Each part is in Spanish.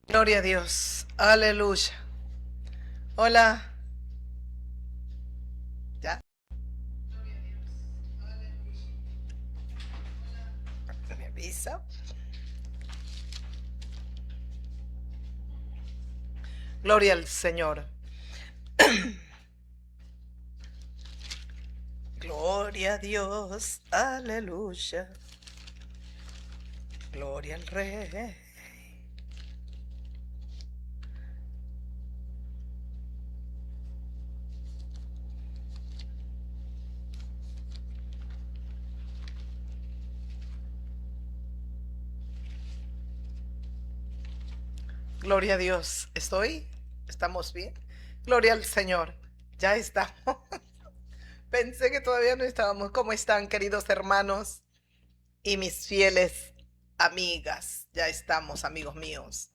Gloria a Dios. Aleluya. Hola. ¿Ya? Me avisa. Gloria al Señor. Gloria a Dios. Aleluya. Gloria al Rey. Gloria a Dios. ¿Estoy? ¿Estamos bien? Gloria al Señor. Ya estamos. Pensé que todavía no estábamos. ¿Cómo están, queridos hermanos y mis fieles amigas? Ya estamos, amigos míos,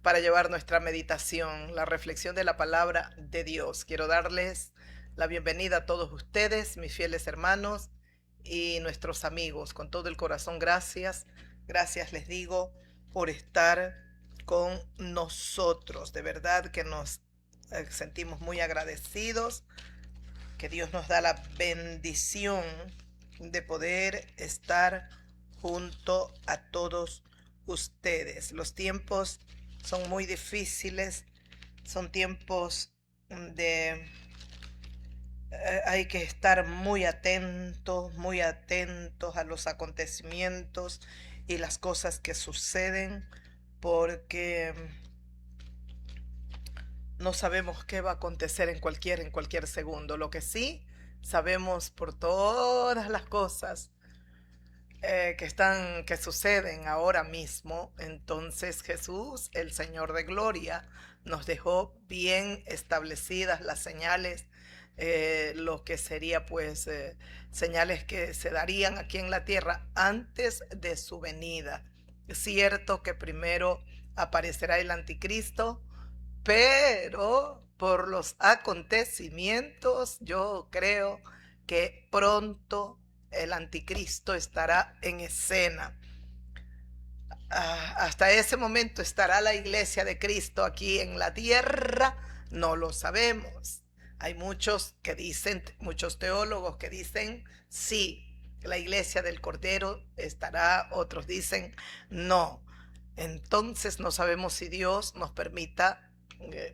para llevar nuestra meditación, la reflexión de la palabra de Dios. Quiero darles la bienvenida a todos ustedes, mis fieles hermanos y nuestros amigos. Con todo el corazón, gracias. Gracias les digo por estar con nosotros. De verdad que nos sentimos muy agradecidos, que Dios nos da la bendición de poder estar junto a todos ustedes. Los tiempos son muy difíciles, son tiempos de hay que estar muy atentos a los acontecimientos y las cosas que suceden, porque no sabemos qué va a acontecer en cualquier segundo. Lo que sí sabemos por todas las cosas que suceden ahora mismo. Entonces Jesús, el Señor de Gloria, nos dejó bien establecidas las señales, lo que sería pues señales que se darían aquí en la tierra antes de su venida. Es cierto que primero aparecerá el anticristo, pero por los acontecimientos yo creo que pronto el anticristo estará en escena. Hasta ese momento estará la iglesia de Cristo aquí en la tierra, no lo sabemos. Hay muchos que dicen, muchos teólogos que dicen sí, la iglesia del Cordero estará, otros dicen no. Entonces no sabemos si Dios nos permita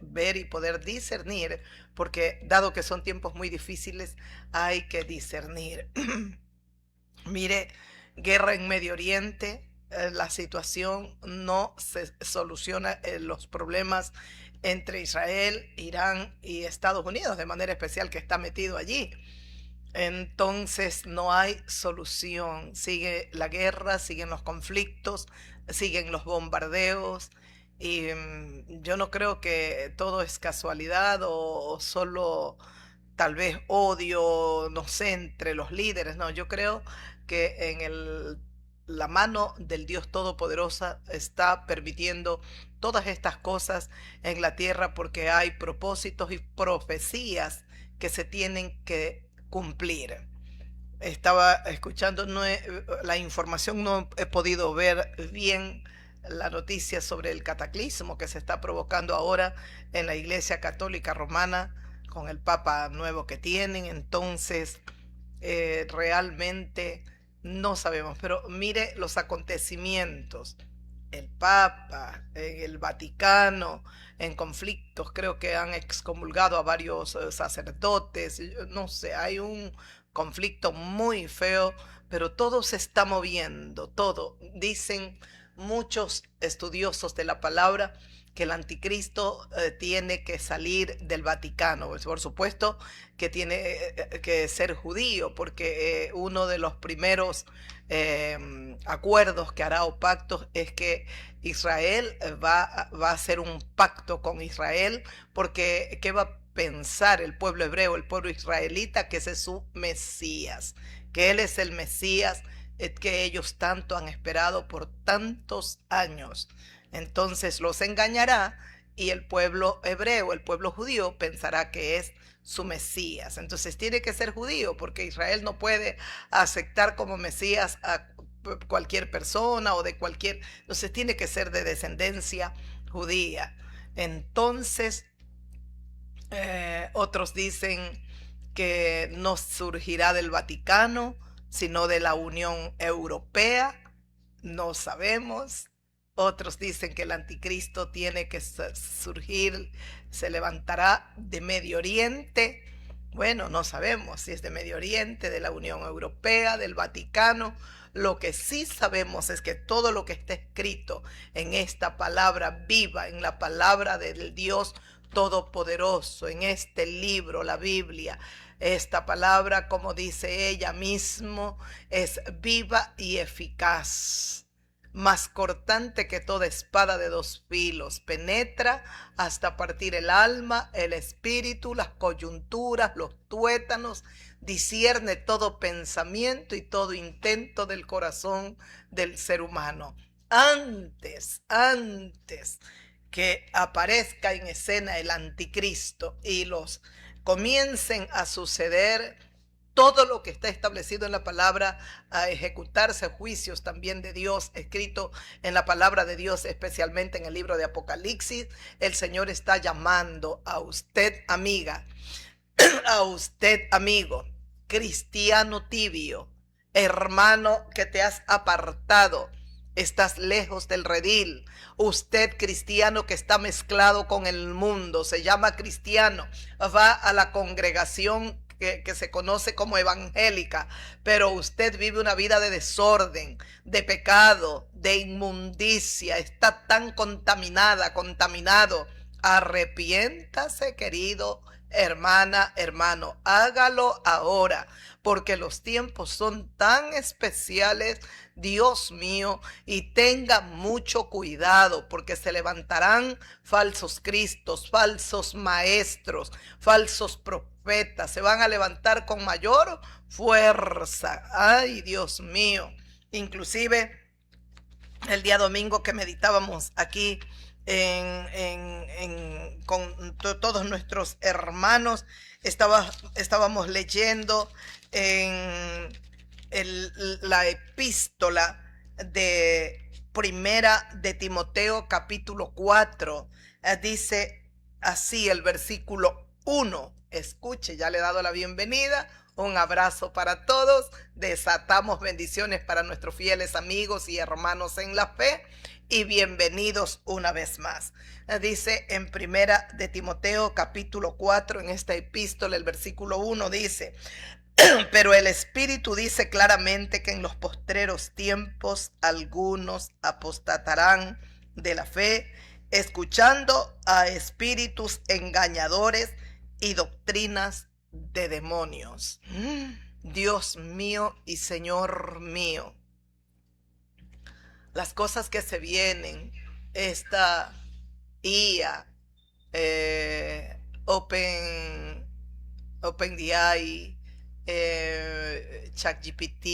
ver y poder discernir, porque dado que son tiempos muy difíciles, hay que discernir. Mire, guerra en Medio Oriente, la situación no se soluciona, los problemas entre Israel, Irán y Estados Unidos, de manera especial que está metido allí. Entonces no hay solución. Sigue la guerra, siguen los conflictos, siguen los bombardeos. Y yo no creo que todo es casualidad o solo tal vez odio, no sé, entre los líderes. No, yo creo que la mano del Dios Todopoderosa está permitiendo todas estas cosas en la tierra porque hay propósitos y profecías que se tienen que cumplir. Estaba escuchando la información, no he podido ver bien la noticia sobre el cataclismo que se está provocando ahora en la Iglesia Católica Romana con el Papa nuevo que tienen. Entonces, realmente no sabemos. Pero mire los acontecimientos. El Papa, el Vaticano, en conflictos, creo que han excomulgado a varios sacerdotes. No sé, hay un conflicto muy feo, pero todo se está moviendo, todo. Dicen muchos estudiosos de la palabra que el anticristo tiene que salir del Vaticano. Pues, por supuesto que tiene que ser judío, porque uno de los primeros acuerdos que hará o pactos es que Israel va a hacer un pacto con Israel, porque ¿qué va a pensar el pueblo hebreo, el pueblo israelita? Que ese es su Mesías, que Él es el Mesías que ellos tanto han esperado por tantos años. Entonces los engañará y el pueblo hebreo, el pueblo judío, pensará que es su Mesías. Entonces tiene que ser judío porque Israel no puede aceptar como Mesías a cualquier persona o de cualquier, entonces tiene que ser de descendencia judía. Entonces, otros dicen que no surgirá del Vaticano, sino de la Unión Europea. No sabemos. Otros dicen que el anticristo tiene que surgir, se levantará de Medio Oriente. Bueno, no sabemos si es de Medio Oriente, de la Unión Europea, del Vaticano. Lo que sí sabemos es que todo lo que está escrito en esta palabra viva, en la palabra del Dios Todopoderoso, en este libro, la Biblia, esta palabra, como dice ella mismo, es viva y eficaz, más cortante que toda espada de dos filos, penetra hasta partir el alma, el espíritu, las coyunturas, los tuétanos, discierne todo pensamiento y todo intento del corazón del ser humano. Antes que aparezca en escena el anticristo y los comiencen a suceder todo lo que está establecido en la palabra, a ejecutarse juicios también de Dios, escrito en la palabra de Dios, especialmente en el libro de Apocalipsis, el Señor está llamando a usted, amiga, a usted, amigo, cristiano tibio, hermano que te has apartado, estás lejos del redil. Usted, cristiano que está mezclado con el mundo, se llama cristiano, va a la congregación que se conoce como evangélica, pero usted vive una vida de desorden, de pecado, de inmundicia, está tan contaminado. Arrepiéntase, querido hermana, hermano, hágalo ahora, porque los tiempos son tan especiales, Dios mío, y tenga mucho cuidado, porque se levantarán falsos cristos, falsos maestros, falsos profetas, se van a levantar con mayor fuerza. Ay, Dios mío, inclusive el día domingo que meditábamos aquí con todos nuestros hermanos, estábamos leyendo en la epístola de Primera de Timoteo capítulo 4. Dice así el versículo 1. Escuche, ya le he dado la bienvenida. Un abrazo para todos. Desatamos bendiciones para nuestros fieles amigos y hermanos en la fe. Y bienvenidos una vez más. Dice en Primera de Timoteo capítulo 4, en esta epístola, el versículo 1 dice: pero el Espíritu dice claramente que en los postreros tiempos algunos apostatarán de la fe, escuchando a espíritus engañadores y doctrinas de demonios. Dios mío y Señor mío, las cosas que se vienen, esta IA, OpenAI, ChatGPT,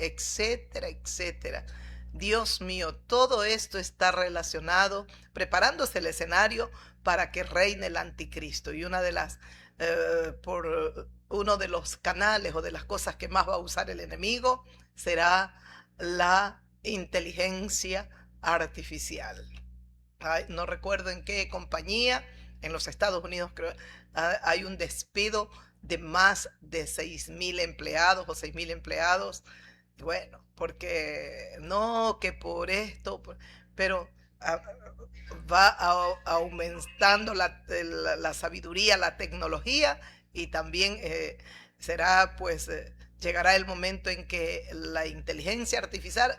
etcétera, etcétera. Dios mío, todo esto está relacionado, preparándose el escenario para que reine el anticristo. Y una de las, por uno de los canales o de las cosas que más va a usar el enemigo será la inteligencia artificial. Ay, no recuerdo en qué compañía, en los Estados Unidos creo, hay un despido de más de 6,000 empleados o 6,000 empleados. Bueno, porque no, que por esto, pero va aumentando la sabiduría, la tecnología, y también será pues llegará el momento en que la inteligencia artificial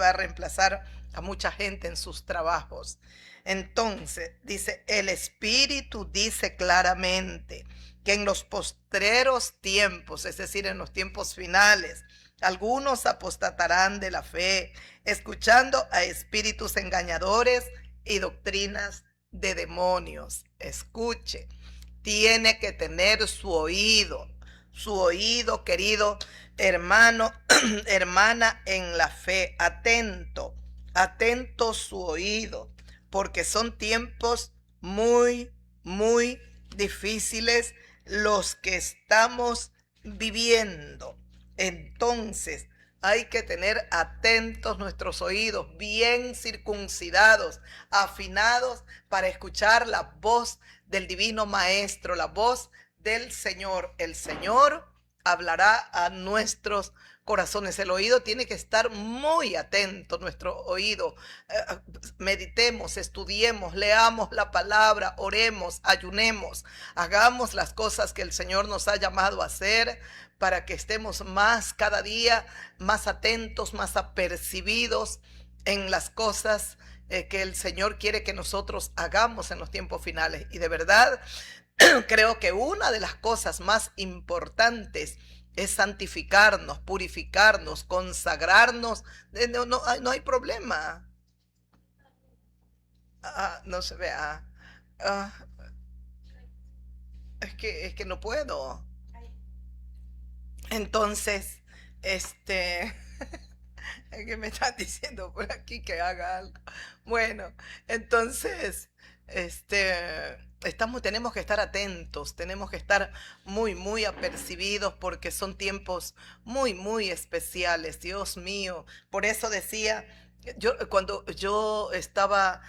va a reemplazar a mucha gente en sus trabajos. Entonces, dice, el Espíritu dice claramente que en los postreros tiempos, es decir, en los tiempos finales, algunos apostatarán de la fe, escuchando a espíritus engañadores y doctrinas de demonios. Escuche, tiene que tener su oído, querido hermano, hermana en la fe, atento su oído, porque son tiempos muy, muy difíciles los que estamos viviendo. Entonces, Hay que tener atentos nuestros oídos, bien circuncidados, afinados para escuchar la voz del divino Maestro, la voz del Señor. El Señor hablará a nuestros corazones. El oído tiene que estar muy atento, nuestro oído. Meditemos, estudiemos, leamos la palabra, oremos, ayunemos, hagamos las cosas que el Señor nos ha llamado a hacer, para que estemos más cada día, más atentos, más apercibidos en las cosas que el Señor quiere que nosotros hagamos en los tiempos finales. Y de verdad, creo que una de las cosas más importantes es santificarnos, purificarnos, consagrarnos. No hay problema. No se vea. Es que no puedo. Entonces, este, es que me están diciendo por aquí que haga algo. Bueno, entonces, tenemos que estar atentos, tenemos que estar muy, muy apercibidos, porque son tiempos muy, muy especiales, Dios mío. Por eso decía, cuando yo estaba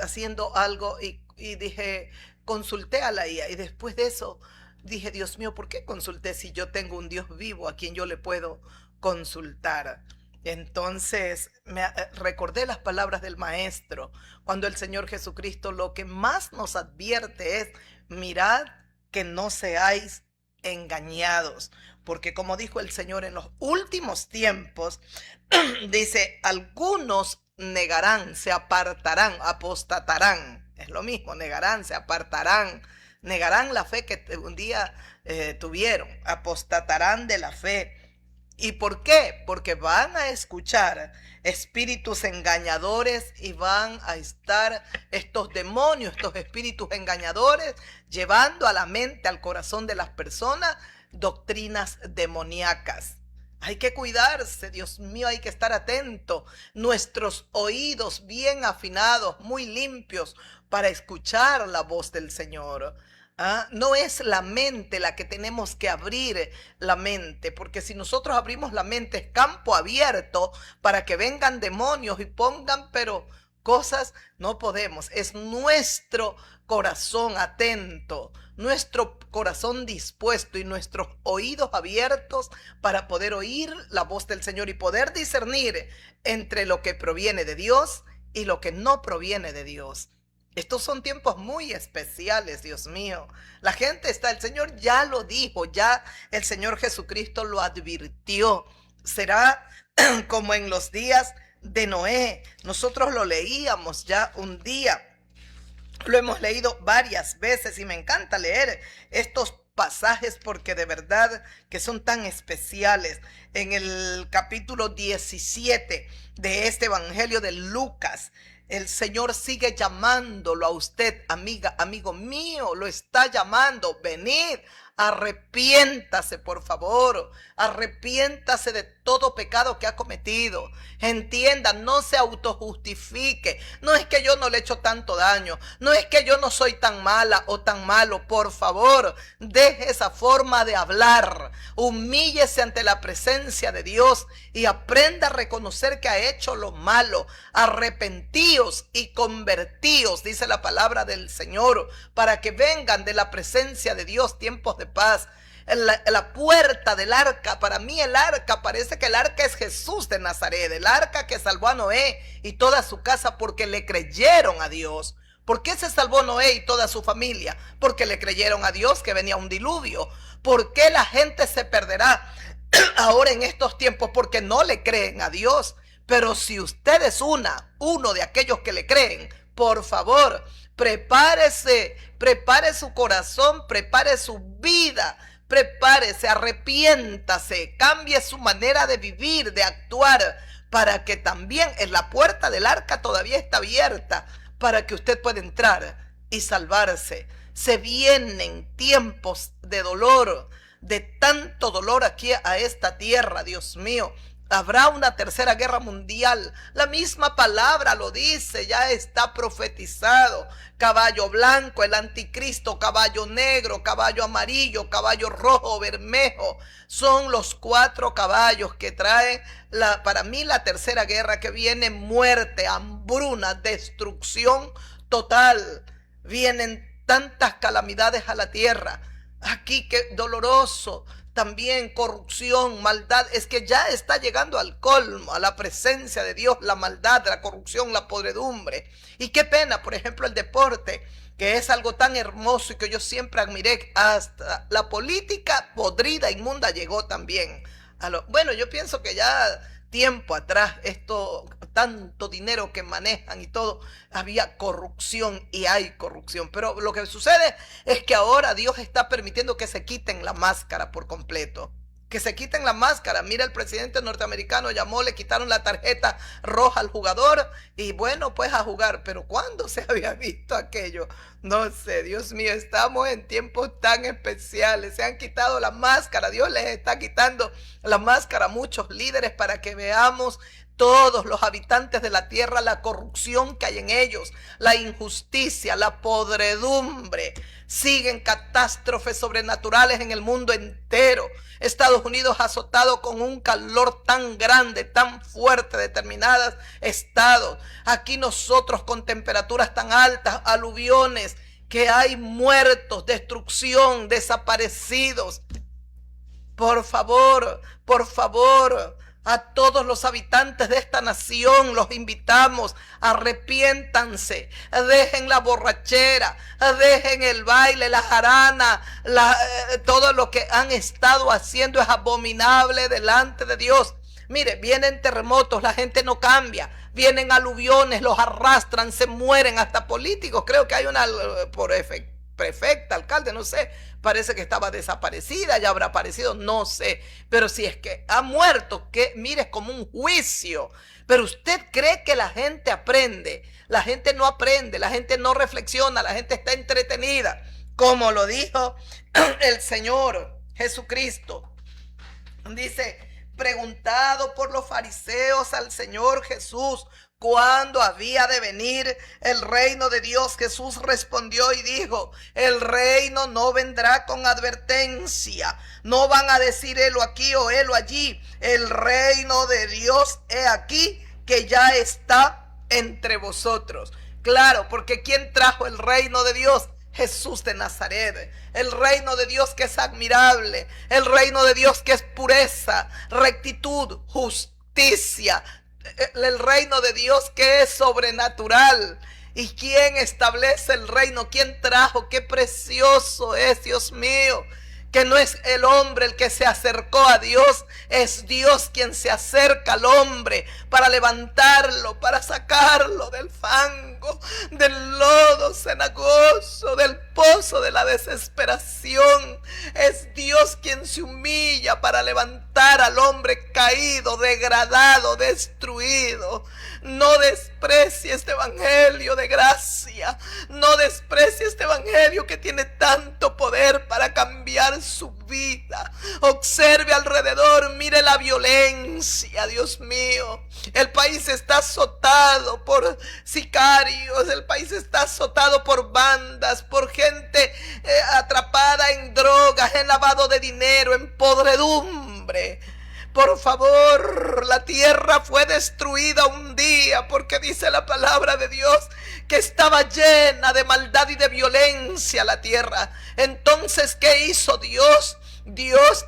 haciendo algo y dije, consulté a la IA, y después de eso dije, Dios mío, ¿por qué consulté si yo tengo un Dios vivo a quien yo le puedo consultar? Entonces recordé las palabras del Maestro, cuando el Señor Jesucristo lo que más nos advierte es: mirad que no seáis engañados, porque como dijo el Señor, en los últimos tiempos, dice, algunos negarán, se apartarán, apostatarán, es lo mismo, negarán, se apartarán, negarán la fe que un día tuvieron, apostatarán de la fe. ¿Y por qué? Porque van a escuchar espíritus engañadores, y van a estar estos demonios, estos espíritus engañadores, llevando a la mente, al corazón de las personas, doctrinas demoníacas. Hay que cuidarse, Dios mío, hay que estar atento. Nuestros oídos bien afinados, muy limpios, para escuchar la voz del Señor. No es la mente la que tenemos que abrir la mente, porque si nosotros abrimos la mente es campo abierto para que vengan demonios y pongan, pero cosas no podemos. Es nuestro corazón atento, nuestro corazón dispuesto y nuestros oídos abiertos para poder oír la voz del Señor y poder discernir entre lo que proviene de Dios y lo que no proviene de Dios. Estos son tiempos muy especiales, Dios mío. La gente el Señor ya lo dijo, ya el Señor Jesucristo lo advirtió. Será como en los días de Noé. Nosotros lo leíamos ya un día. Lo hemos leído varias veces y me encanta leer estos pasajes porque de verdad que son tan especiales. En el capítulo 17 de este Evangelio de Lucas, el Señor sigue llamándolo a usted, amiga, amigo mío, lo está llamando. Venid, arrepiéntase, por favor, arrepiéntase de todo pecado que ha cometido. Entienda, no se autojustifique. No es que yo no le he hecho tanto daño, no es que yo no soy tan mala o tan malo. Por favor, deje esa forma de hablar. Humíllese ante la presencia de Dios y aprenda a reconocer que ha hecho lo malo. Arrepentíos y convertíos, dice la palabra del Señor, para que vengan de la presencia de Dios tiempos de paz. La puerta del arca, para mí el arca, parece que el arca es Jesús de Nazaret, el arca que salvó a Noé y toda su casa porque le creyeron a Dios. ¿Por qué se salvó Noé y toda su familia? Porque le creyeron a Dios que venía un diluvio. ¿Por qué la gente se perderá ahora en estos tiempos? Porque no le creen a Dios. Pero si usted es uno de aquellos que le creen, por favor, prepárese, prepare su corazón, prepare su vida, prepárese, arrepiéntase, cambie su manera de vivir, de actuar, para que también en la puerta del arca todavía está abierta, para que usted pueda entrar y salvarse. Se vienen tiempos de dolor, de tanto dolor aquí a esta tierra, Dios mío. Habrá una tercera guerra mundial. La misma palabra lo dice, ya está profetizado. Caballo blanco, el anticristo, caballo negro, caballo amarillo, caballo rojo, bermejo. Son los 4 caballos que traen para mí la tercera guerra, que viene muerte, hambruna, destrucción total. Vienen tantas calamidades a la tierra. Aquí qué doloroso. También corrupción, maldad, es que ya está llegando al colmo, a la presencia de Dios, la maldad, la corrupción, la podredumbre. Y qué pena, por ejemplo, el deporte, que es algo tan hermoso y que yo siempre admiré. Hasta la política podrida, inmunda, llegó también. Bueno, yo pienso que ya tiempo atrás, tanto dinero que manejan y todo, había corrupción y hay corrupción. Pero lo que sucede es que ahora Dios está permitiendo que se quiten la máscara por completo. Que se quiten la máscara. Mira, el presidente norteamericano llamó, le quitaron la tarjeta roja al jugador y bueno, pues a jugar. Pero ¿cuándo se había visto aquello? No sé, Dios mío, estamos en tiempos tan especiales. Se han quitado la máscara. Dios les está quitando la máscara a muchos líderes para que veamos todos los habitantes de la tierra la corrupción que hay en ellos, la injusticia, la podredumbre. Siguen catástrofes sobrenaturales en el mundo entero. Estados Unidos azotado con un calor tan grande, tan fuerte, determinados estados. Aquí nosotros con temperaturas tan altas, aluviones, que hay muertos, destrucción, desaparecidos. Por favor, a todos los habitantes de esta nación los invitamos, arrepiéntanse, dejen la borrachera, dejen el baile, la jarana, todo lo que han estado haciendo es abominable delante de Dios. Mire, vienen terremotos, la gente no cambia, vienen aluviones, los arrastran, se mueren, hasta políticos. Creo que hay una prefecta, alcalde, no sé, parece que estaba desaparecida, ya habrá aparecido, no sé, pero si es que ha muerto, que mire, es como un juicio. Pero usted cree que la gente aprende. La gente no aprende, la gente no reflexiona, la gente está entretenida, como lo dijo el Señor Jesucristo. Dice, preguntado por los fariseos al Señor Jesús cuándo había de venir el reino de Dios, Jesús respondió y dijo, el reino no vendrá con advertencia, no van a decir helo aquí o helo allí, el reino de Dios he aquí que ya está entre vosotros. Claro, porque ¿quién trajo el reino de Dios? Jesús de Nazaret. El reino de Dios que es admirable, el reino de Dios que es pureza, rectitud, justicia, el reino de Dios que es sobrenatural. ¿Y quién establece el reino? ¿Quién trajo? Qué precioso es, Dios mío, que no es el hombre el que se acercó a Dios, es Dios quien se acerca al hombre para levantarlo, para sacarlo del fango, del lodo cenagoso, del pozo de la desesperación. Es Dios quien se humilla para levantar al hombre caído, degradado, destruido. No desprecie este evangelio de gracia, no desprecie este evangelio que tiene tanto poder para cambiar su vida. Observe alrededor, mire la violencia, Dios mío. El país está azotado por sicarios, el país está azotado por bandas, por gente atrapada en drogas, en lavado de dinero, en podredumbre. Por favor, la tierra fue destruida un día porque dice la palabra de Dios que estaba llena de maldad y de violencia la tierra. Entonces, ¿qué hizo Dios? Dios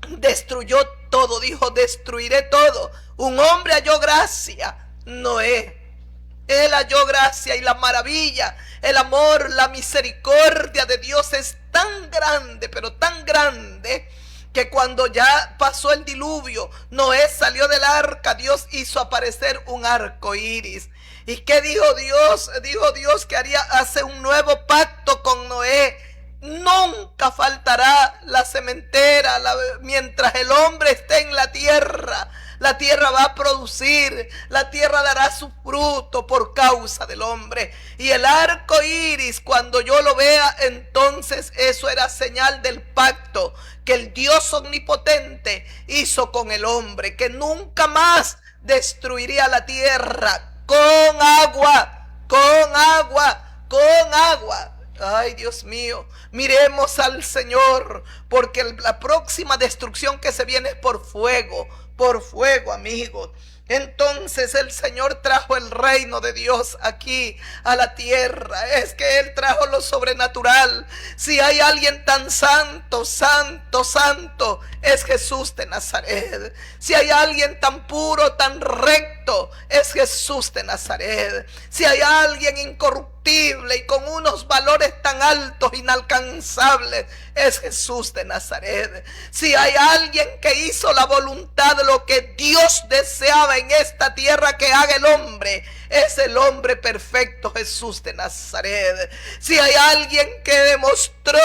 destruyó todo, dijo, destruiré todo. Un hombre halló gracia, Noé. Él halló gracia y la maravilla, el amor, la misericordia de Dios es tan grande, pero tan grande, que cuando ya pasó el diluvio, Noé salió del arca, Dios hizo aparecer un arco iris. ¿Y qué dijo Dios? Dijo Dios que hace un nuevo pacto con Noé. Nunca faltará la sementera mientras el hombre esté en la tierra. la tierra va a producir, la tierra dará su fruto por causa del hombre. Y el arco iris, cuando yo lo vea, entonces eso era señal del pacto que el Dios omnipotente hizo con el hombre, que nunca más destruiría la tierra con agua, con agua, con agua. Ay, Dios mío, miremos al Señor, porque la próxima destrucción que se viene es por fuego, amigos. Entonces el Señor trajo el reino de Dios aquí a la tierra. Es que Él trajo lo sobrenatural. Si hay alguien tan santo, santo, santo, es Jesús de Nazaret. Si hay alguien tan puro, tan recto, es Jesús de Nazaret. Si hay alguien incorruptible y con unos valores tan altos, inalcanzables, es Jesús de Nazaret. Si hay alguien que hizo la voluntad de lo que Dios deseaba en esta tierra que haga el hombre, es el hombre perfecto, Jesús de Nazaret. Si hay alguien que demostró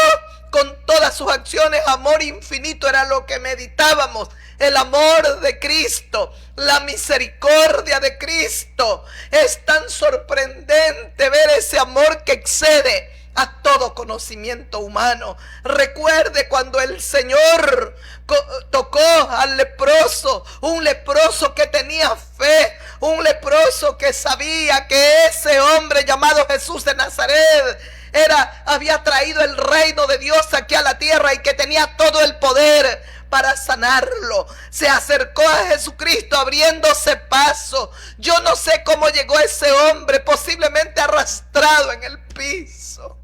con todas sus acciones amor infinito, era lo que meditábamos, el amor de Cristo, la misericordia de Cristo. Es tan sorprendente ver ese amor que excede a todo conocimiento humano. Recuerde cuando el Señor tocó al leproso, un leproso que tenía fe, un leproso que sabía que ese hombre llamado Jesús de Nazaret había traído el reino de Dios aquí a la tierra y que tenía todo el poder para sanarlo. Se acercó a Jesucristo abriéndose paso. Yo no sé cómo llegó ese hombre, posiblemente arrastrado en el piso,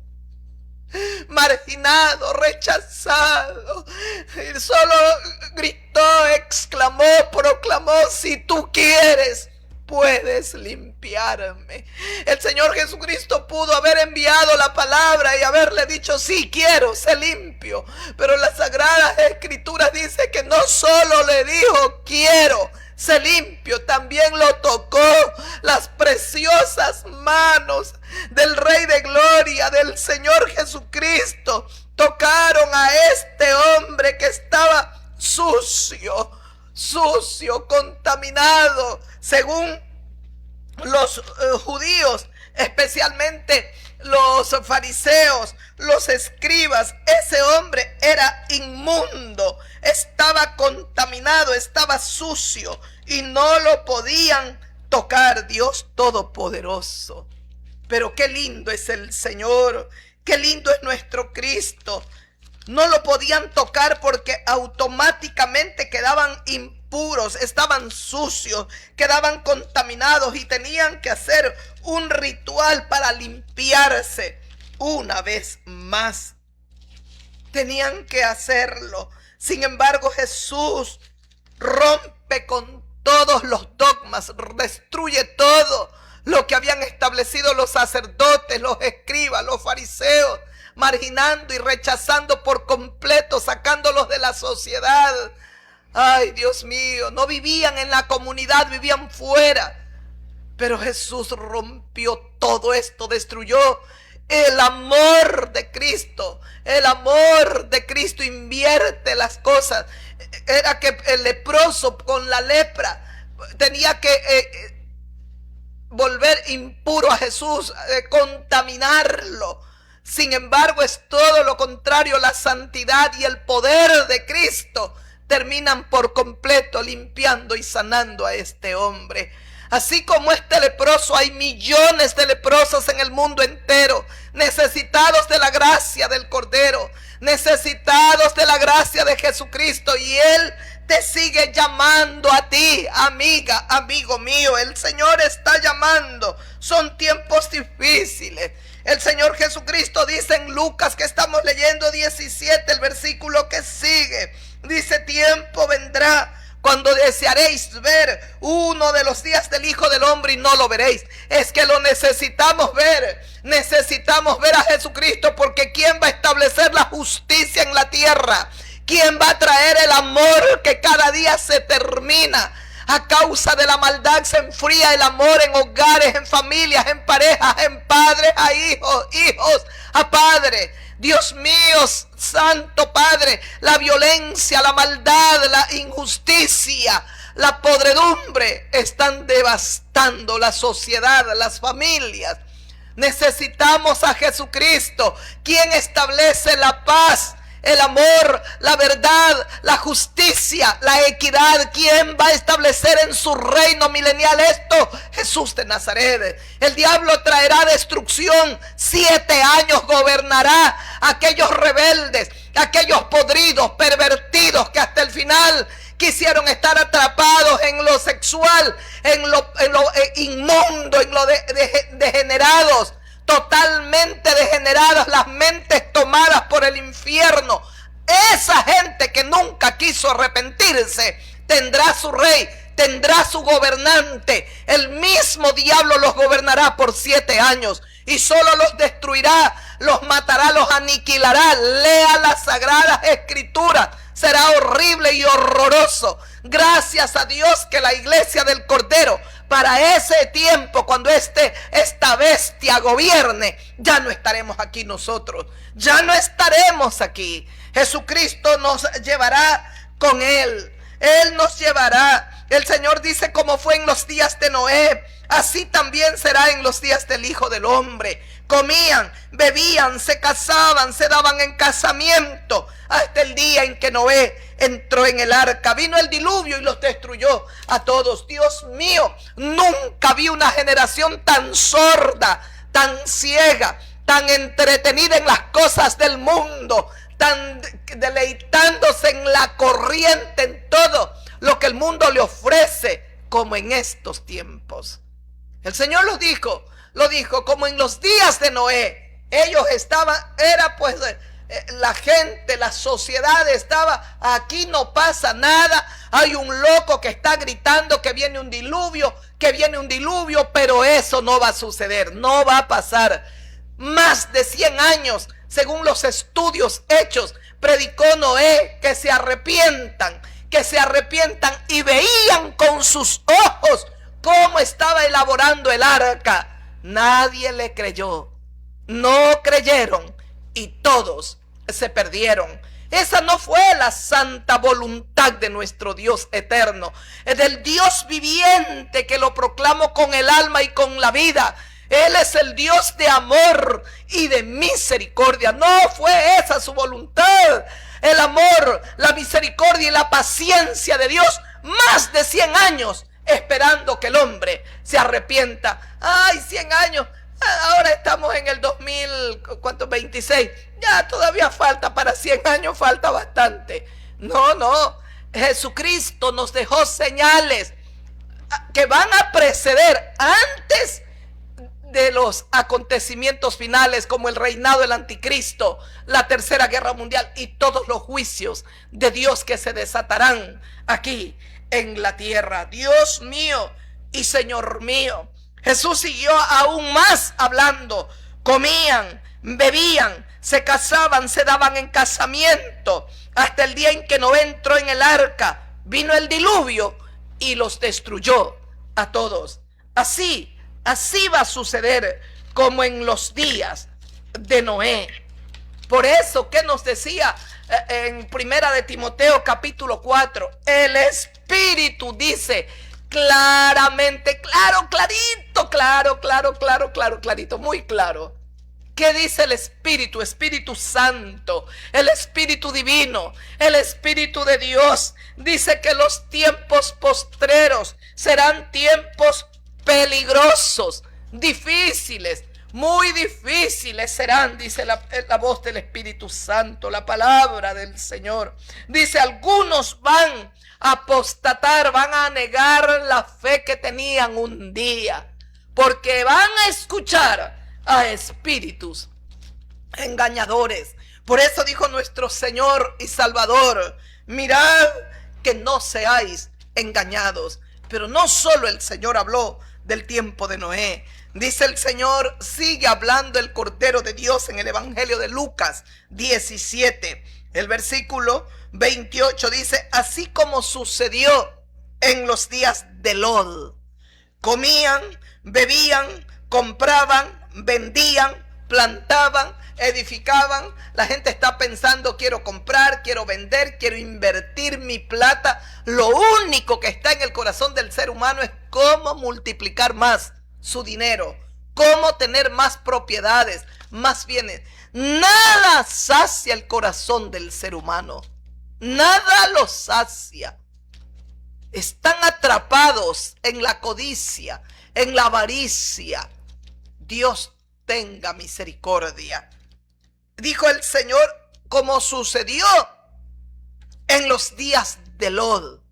marginado, rechazado. Y solo gritó, exclamó, proclamó: si tú quieres, puedes limpiarme. El Señor Jesucristo pudo haber enviado la palabra y haberle dicho: sí, quiero, sé limpio. Pero las Sagradas Escrituras dice que no solo le dijo: quiero, sé limpio, también lo tocó. Las preciosas manos del Rey de Gloria, del Señor Jesucristo, tocaron a este hombre que estaba sucio, contaminado. Según los judíos, especialmente los fariseos, los escribas, ese hombre era inmundo, estaba contaminado, estaba sucio y no lo podían tocar. Dios Todopoderoso. Pero qué lindo es el Señor, qué lindo es nuestro Cristo. No lo podían tocar porque automáticamente quedaban impuros, estaban sucios, quedaban contaminados y tenían que hacer un ritual para limpiarse una vez más. Tenían que hacerlo. Sin embargo, Jesús rompe con todos los dogmas, destruye todo lo que habían establecido los sacerdotes, los escribas, los fariseos, marginando y rechazando por completo, sacándolos de la sociedad. Ay, Dios mío, no vivían en la comunidad, vivían fuera. Pero Jesús rompió todo esto, destruyó el amor de Cristo. El amor de Cristo invierte las cosas. Era que el leproso con la lepra tenía que volver impuro a Jesús, contaminarlo. Sin embargo, es todo lo contrario. La santidad y el poder de Cristo terminan por completo limpiando y sanando a este hombre. Así como este leproso, hay millones de leprosos en el mundo entero, necesitados de la gracia del Cordero, necesitados de la gracia de Jesucristo. Y Él te sigue llamando a ti, amiga, amigo mío. El Señor está llamando. Son tiempos difíciles. El Señor Jesucristo dice en Lucas, que estamos leyendo 17, el versículo que sigue, dice: tiempo vendrá cuando desearéis ver uno de los días del Hijo del Hombre y no lo veréis. Es que lo necesitamos ver. Necesitamos ver a Jesucristo, porque ¿quién va a establecer la justicia en la tierra? ¿Quién va a traer el amor que cada día se termina? A causa de la maldad se enfría el amor en hogares, en familias, en parejas, en padres a hijos, hijos a padres. Dios mío, Santo Padre, la violencia, la maldad, la injusticia la podredumbre están devastando la sociedad, las familias. Necesitamos a Jesucristo, quien establece la paz, el amor, la verdad, la justicia, la equidad. ¿Quién va a establecer en su reino milenial esto? Jesús de Nazaret. El diablo traerá destrucción. 7 años gobernará a aquellos rebeldes, a aquellos podridos, pervertidos, que hasta el final quisieron estar atrapados en lo sexual, en lo inmundo, en lo degenerados. Totalmente degeneradas, las mentes tomadas por el infierno. Esa gente que nunca quiso arrepentirse tendrá su rey, tendrá su gobernante. El mismo diablo los gobernará por 7 años y solo los destruirá, los matará, los aniquilará. Lea las sagradas escrituras. Será horrible y horroroso. Gracias a Dios que la iglesia del Cordero, para ese tiempo, cuando esta bestia gobierne, ya no estaremos aquí nosotros. Ya no estaremos aquí. Jesucristo nos llevará con Él. Él nos llevará. El Señor dice: como fue en los días de Noé, así también será en los días del Hijo del Hombre. Comían, bebían, se casaban, se daban en casamiento, hasta el día en que Noé entró en el arca. Vino el diluvio y los destruyó a todos. Dios mío, nunca vi una generación tan sorda, tan ciega, tan entretenida en las cosas del mundo, tan deleitándose en la corriente, en todo lo que el mundo le ofrece, como en estos tiempos. El Señor lo dijo como en los días de Noé. Ellos estaban, la gente, la sociedad estaba: aquí no pasa nada, hay un loco que está gritando que viene un diluvio, pero eso no va a suceder, no va a pasar. Más de 100 años, según los estudios hechos, predicó Noé que se arrepientan, y veían con sus ojos cómo estaba elaborando el arca. Nadie le creyó, no creyeron, y todos se perdieron. Esa no fue la santa voluntad de nuestro Dios eterno, del Dios viviente, que lo proclamo con el alma y con la vida. Él es el Dios de amor y de misericordia. No fue esa su voluntad. El amor, la misericordia y la paciencia de Dios, más de 100 años esperando que el hombre se arrepienta. Ay, 100 años. Ahora estamos en el 2026. Ya todavía falta, para 100 años falta bastante. No. Jesucristo nos dejó señales que van a preceder antes de los acontecimientos finales, como el reinado del anticristo, la tercera guerra mundial y todos los juicios de Dios que se desatarán aquí en la tierra. Dios mío y Señor mío. Jesús siguió aún más hablando. Comían, bebían, se casaban, se daban en casamiento, hasta el día en que Noé entró en el arca. Vino el diluvio y los destruyó a todos. Así va a suceder como en los días de Noé. Por eso, ¿qué nos decía en Primera de Timoteo capítulo 4? El Espíritu dice claramente, clarito, muy claro. ¿Qué dice el Espíritu? Espíritu Santo, el Espíritu Divino, el Espíritu de Dios. Dice que los tiempos postreros serán tiempos peligrosos, difíciles, muy difíciles serán, dice la voz del Espíritu Santo, la palabra del Señor. Dice: algunos van a apostatar, van a negar la fe que tenían un día, porque van a escuchar a espíritus engañadores. Por eso dijo nuestro Señor y Salvador: mirad que no seáis engañados. Pero no solo el Señor habló del tiempo de Noé. Dice el Señor, sigue hablando el Cordero de Dios en el Evangelio de Lucas 17. El versículo 28 dice: así como sucedió en los días de Lot. Comían, bebían, compraban, vendían, plantaban, edificaban. La gente está pensando, quiero comprar, quiero vender, quiero invertir mi plata. Lo único que está en el corazón del ser humano es cómo multiplicar más su dinero, cómo tener más propiedades, más bienes. Nada sacia el corazón del ser humano. Nada lo sacia. Están atrapados en la codicia, en la avaricia. Dios tenga misericordia. Dijo el Señor, como sucedió en los días de Lot.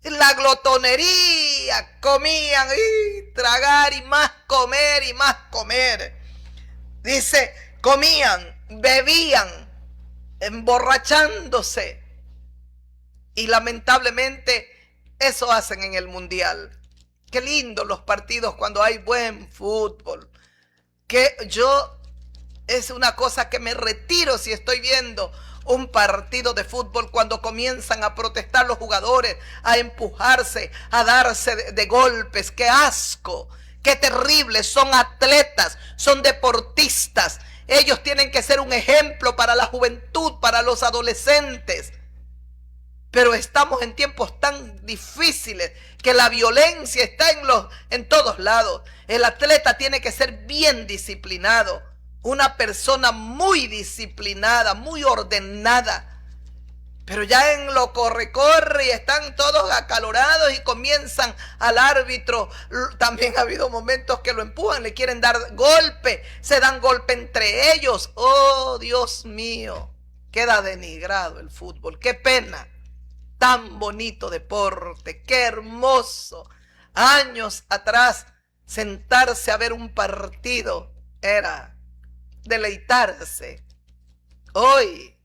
La glotonería, comían y tragar y más comer y más comer. Dice, comían, bebían, emborrachándose. Y lamentablemente eso hacen en el mundial. Qué lindo los partidos cuando hay buen fútbol. Que yo, es una cosa que me retiro si estoy viendo un partido de fútbol, cuando comienzan a protestar los jugadores, a empujarse, a darse de golpes. ¡Qué asco! ¡Qué terrible! Son atletas, son deportistas. Ellos tienen que ser un ejemplo para la juventud, para los adolescentes. Pero estamos en tiempos tan difíciles que la violencia está en todos lados. El atleta tiene que ser bien disciplinado. Una persona muy disciplinada, muy ordenada. Pero ya en lo corre y están todos acalorados y comienzan al árbitro. También ha habido momentos que lo empujan, le quieren dar golpe. Se dan golpe entre ellos. Oh, Dios mío. Queda denigrado el fútbol. Qué pena. Tan bonito deporte, qué hermoso. Años atrás, sentarse a ver un partido era deleitarse. Hoy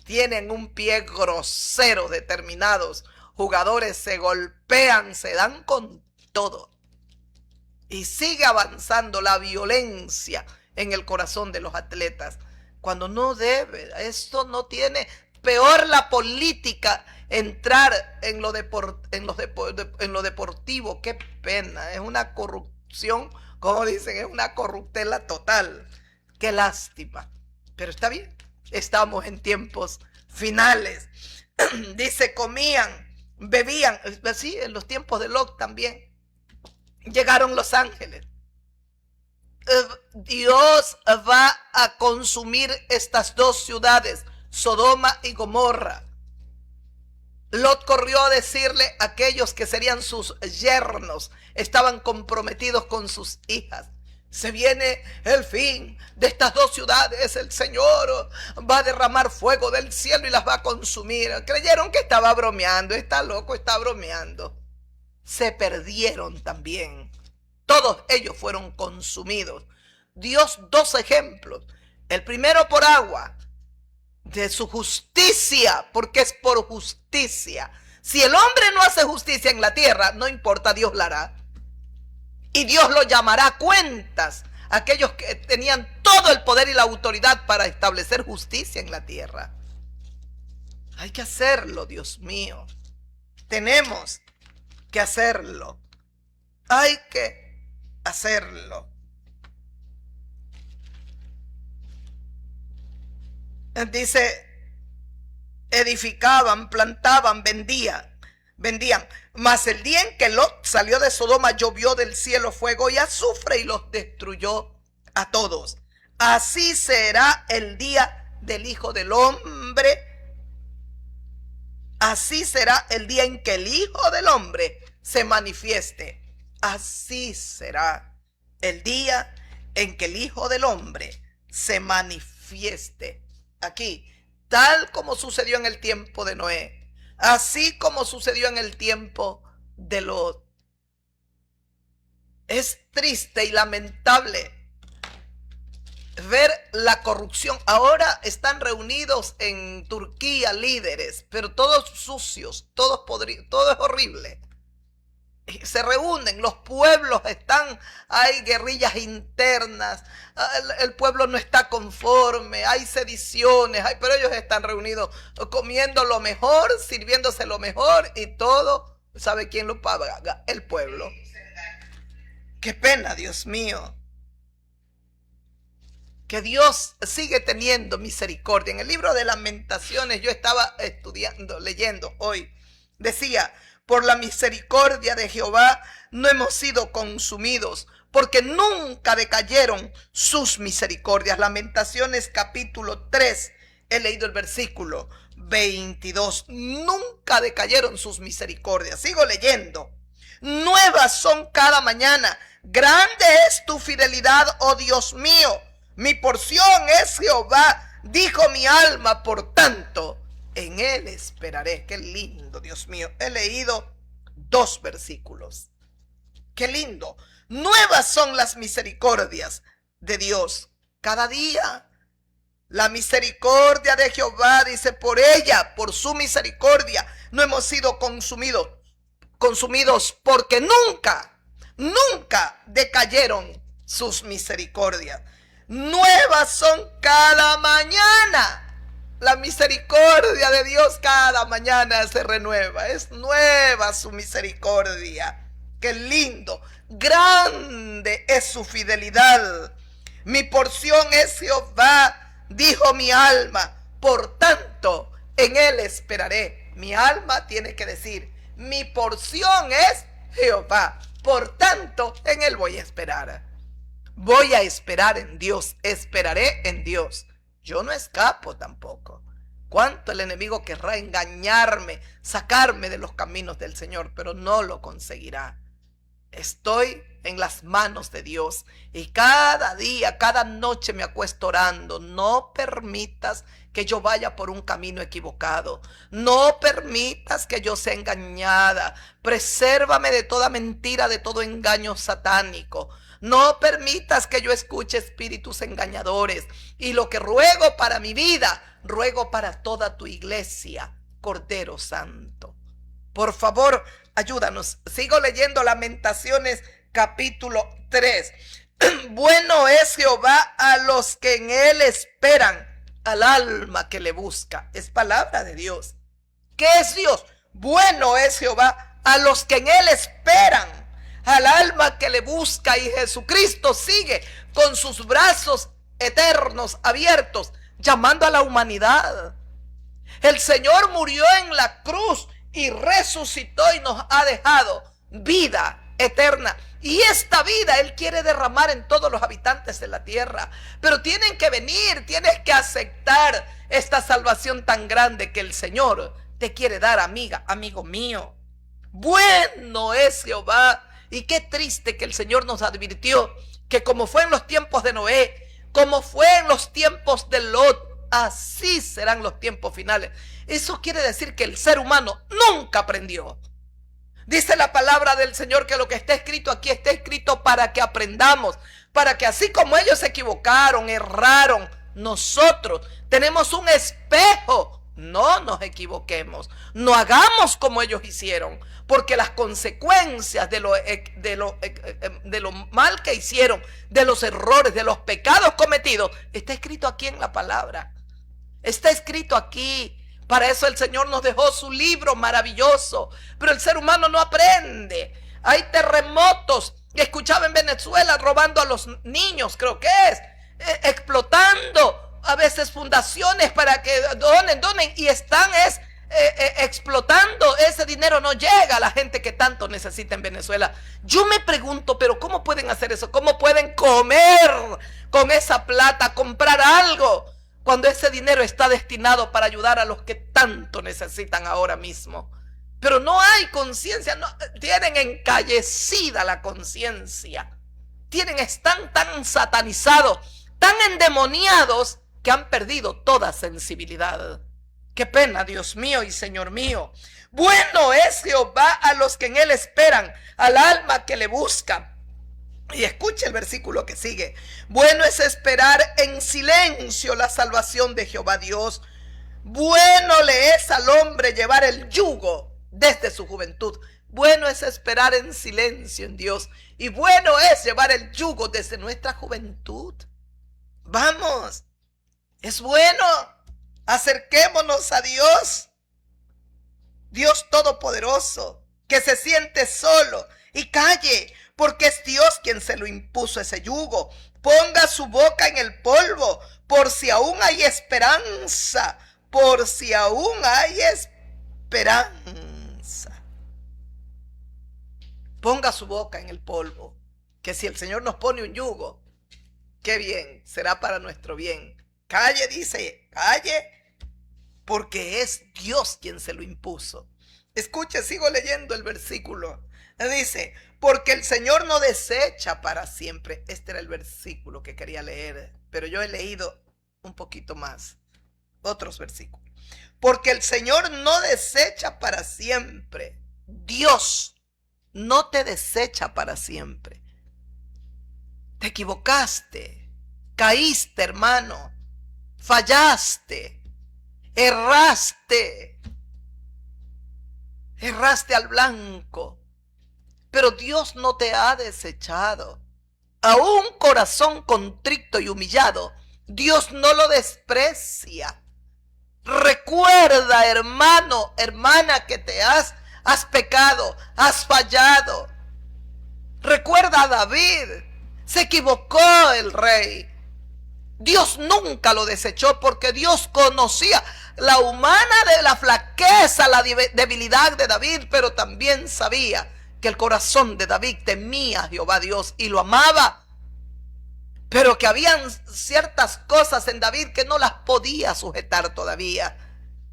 tienen un pie grosero determinados jugadores, se golpean, se dan con todo. Y sigue avanzando la violencia en el corazón de los atletas, cuando no debe. Esto no tiene... Peor la política, entrar en lo deportivo. Qué pena, es una corrupción, como dicen, es una corruptela total. Qué lástima, pero está bien, estamos en tiempos finales. Dice, comían, bebían, así en los tiempos de Lot también. Llegaron los ángeles. Dios va a consumir estas dos ciudades, Sodoma y Gomorra. Lot corrió a decirle a aquellos que serían sus yernos, estaban comprometidos con sus hijas: se viene el fin de estas dos ciudades, el Señor va a derramar fuego del cielo y las va a consumir. Creyeron que estaba bromeando, está loco, está bromeando. Se perdieron también. Todos ellos fueron consumidos. Dios, dos ejemplos. El primero por agua, de su justicia, porque es por justicia. Si el hombre no hace justicia en la tierra, no importa, Dios la hará. Y Dios lo llamará a cuentas, aquellos que tenían todo el poder y la autoridad para establecer justicia en la tierra. Hay que hacerlo, Dios mío. Tenemos que hacerlo. Hay que hacerlo. Dice, edificaban, plantaban, vendían. Mas el día en que Lot salió de Sodoma, llovió del cielo fuego y azufre y los destruyó a todos. Así será el día del Hijo del Hombre. Así será el día en que el Hijo del Hombre se manifieste. Así será el día en que el Hijo del Hombre se manifieste. Aquí, tal como sucedió en el tiempo de Noé, así como sucedió en el tiempo de Lot. Es triste y lamentable ver la corrupción. Ahora están reunidos en Turquía líderes, pero todos sucios, todos podridos, todo es horrible. Se reúnen, los pueblos están, hay guerrillas internas, el pueblo no está conforme, hay sediciones, pero ellos están reunidos comiendo lo mejor, sirviéndose lo mejor y todo. ¿Sabe quién lo paga? El pueblo. Qué pena, Dios mío. que Dios sigue teniendo misericordia. En el libro de Lamentaciones yo estaba leyendo hoy, decía: por la misericordia de Jehová no hemos sido consumidos, porque nunca decayeron sus misericordias. Lamentaciones capítulo 3, he leído el versículo 22. Nunca decayeron sus misericordias. Sigo leyendo. Nuevas son cada mañana. Grande es tu fidelidad, oh Dios mío. Mi porción es Jehová, dijo mi alma, por tanto, en él esperaré. Qué lindo, Dios mío. He leído 2 versículos. Qué lindo. Nuevas son las misericordias de Dios cada día. La misericordia de Jehová, dice, por ella, por su misericordia, no hemos sido consumidos, porque nunca decayeron sus misericordias. Nuevas son cada mañana. La misericordia de Dios cada mañana se renueva. Es nueva su misericordia. Qué lindo. Grande es su fidelidad. Mi porción es Jehová, dijo mi alma. Por tanto, en él esperaré. Mi alma tiene que decir: mi porción es Jehová. Por tanto, en él voy a esperar. Voy a esperar en Dios. Esperaré en Dios. Yo no escapo tampoco. Cuánto el enemigo querrá engañarme, sacarme de los caminos del Señor, pero no lo conseguirá. Estoy en las manos de Dios y cada día, cada noche me acuesto orando. No permitas que yo vaya por un camino equivocado. No permitas que yo sea engañada. Presérvame de toda mentira, de todo engaño satánico. No permitas que yo escuche espíritus engañadores. Y lo que ruego para mi vida, ruego para toda tu iglesia, Cordero Santo. Por favor, ayúdanos. Sigo leyendo Lamentaciones capítulo 3. Bueno es Jehová a los que en él esperan, al alma que le busca. Es palabra de Dios. ¿Qué es Dios? Bueno es Jehová a los que en él esperan, al alma que le busca. Y Jesucristo sigue con sus brazos eternos abiertos, llamando a la humanidad. El Señor murió en la cruz y resucitó y nos ha dejado vida eterna. Y esta vida Él quiere derramar en todos los habitantes de la tierra. Pero tienen que venir, tienes que aceptar esta salvación tan grande que el Señor te quiere dar, amiga, amigo mío. Bueno es Jehová. Y qué triste que el Señor nos advirtió que como fue en los tiempos de Noé, como fue en los tiempos de Lot, así serán los tiempos finales. Eso quiere decir que el ser humano nunca aprendió. Dice la palabra del Señor que lo que está escrito aquí está escrito para que aprendamos, para que así como ellos se equivocaron, erraron, nosotros tenemos un espejo. No nos equivoquemos, no hagamos como ellos hicieron, porque las consecuencias de lo mal que hicieron, de los errores, de los pecados cometidos, está escrito aquí en la palabra. Está escrito aquí. Para eso el Señor nos dejó su libro maravilloso. Pero el ser humano no aprende. Hay terremotos. Escuchaba en Venezuela robando a los niños, creo que es. Explotando a veces fundaciones para que donen. Y están explotando. Ese dinero no llega a la gente que tanto necesita en Venezuela. Yo me pregunto, pero ¿cómo pueden hacer eso? ¿Cómo pueden comer con esa plata, comprar algo, cuando ese dinero está destinado para ayudar a los que tanto necesitan ahora mismo? Pero no hay conciencia, no, tienen encallecida la conciencia. Están tan satanizados, tan endemoniados, que han perdido toda sensibilidad. Qué pena, Dios mío y Señor mío. Bueno es Jehová a los que en él esperan, al alma que le busca. Y escuche el versículo que sigue. Bueno es esperar en silencio la salvación de Jehová Dios. Bueno le es al hombre llevar el yugo desde su juventud. Bueno es esperar en silencio en Dios. Y bueno es llevar el yugo desde nuestra juventud. Vamos, es bueno. Acerquémonos a Dios. Dios Todopoderoso, que se siente solo y calle, porque es Dios quien se lo impuso ese yugo. ponga su boca en el polvo, por si aún hay esperanza, por si aún hay esperanza. Ponga su boca en el polvo, que si el Señor nos pone un yugo, qué bien, será para nuestro bien. Calle, dice, calle, porque es Dios quien se lo impuso. Escuche, sigo leyendo el versículo. Dice, porque el Señor no desecha para siempre. Este era el versículo que quería leer, pero yo he leído un poquito más, otros versículos. Porque el Señor no desecha para siempre. Dios no te desecha para siempre. Te equivocaste, caíste, hermano, fallaste, erraste al blanco, pero Dios no te ha desechado. A un corazón contrito y humillado, Dios no lo desprecia. Recuerda, hermano, hermana, que te has pecado, has fallado. Recuerda a David, se equivocó el rey. Dios nunca lo desechó porque Dios conocía la humana de la flaqueza, la debilidad de David, pero también sabía que el corazón de David temía a Jehová Dios y lo amaba, pero que habían ciertas cosas en David que no las podía sujetar todavía,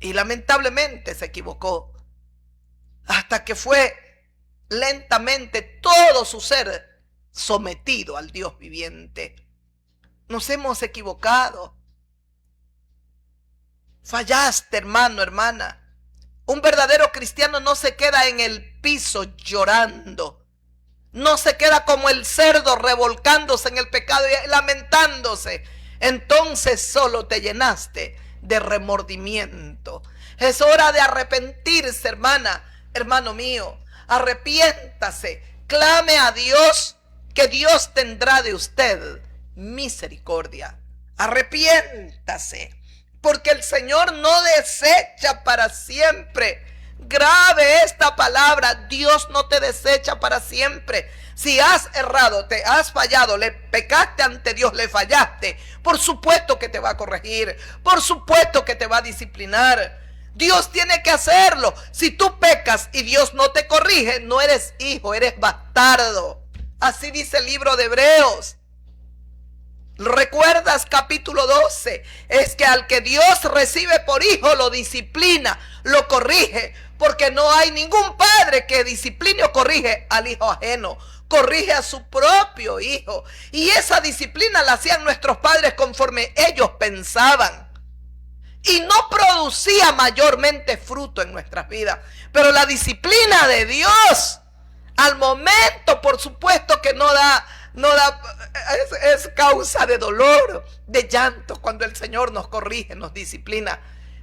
y lamentablemente se equivocó, hasta que fue lentamente todo su ser sometido al Dios viviente. Nos hemos equivocado. Fallaste, hermano, hermana. Un verdadero cristiano no se queda en el piso llorando. No se queda como el cerdo revolcándose en el pecado y lamentándose. Entonces solo te llenaste de remordimiento. Es hora de arrepentirse, hermana, hermano mío. Arrepiéntase, clame a Dios, que Dios tendrá de usted misericordia. Arrepiéntase, porque el Señor no desecha para siempre. Grave esta palabra: Dios no te desecha para siempre. Si has errado, te has fallado, le pecaste ante Dios, le fallaste, por supuesto que te va a corregir, por supuesto que te va a disciplinar. Dios tiene que hacerlo. Si tú pecas y Dios no te corrige, no eres hijo, eres bastardo. Así dice el libro de Hebreos. ¿Recuerdas capítulo 12? Es que al que Dios recibe por hijo lo disciplina, lo corrige, porque no hay ningún padre que discipline o corrige al hijo ajeno. Corrige a su propio hijo. Y esa disciplina la hacían nuestros padres conforme ellos pensaban. Y no producía mayormente fruto en nuestras vidas. Pero la disciplina de Dios, al momento, por supuesto que no da, es causa de dolor, de llanto, cuando el Señor nos corrige, nos disciplina.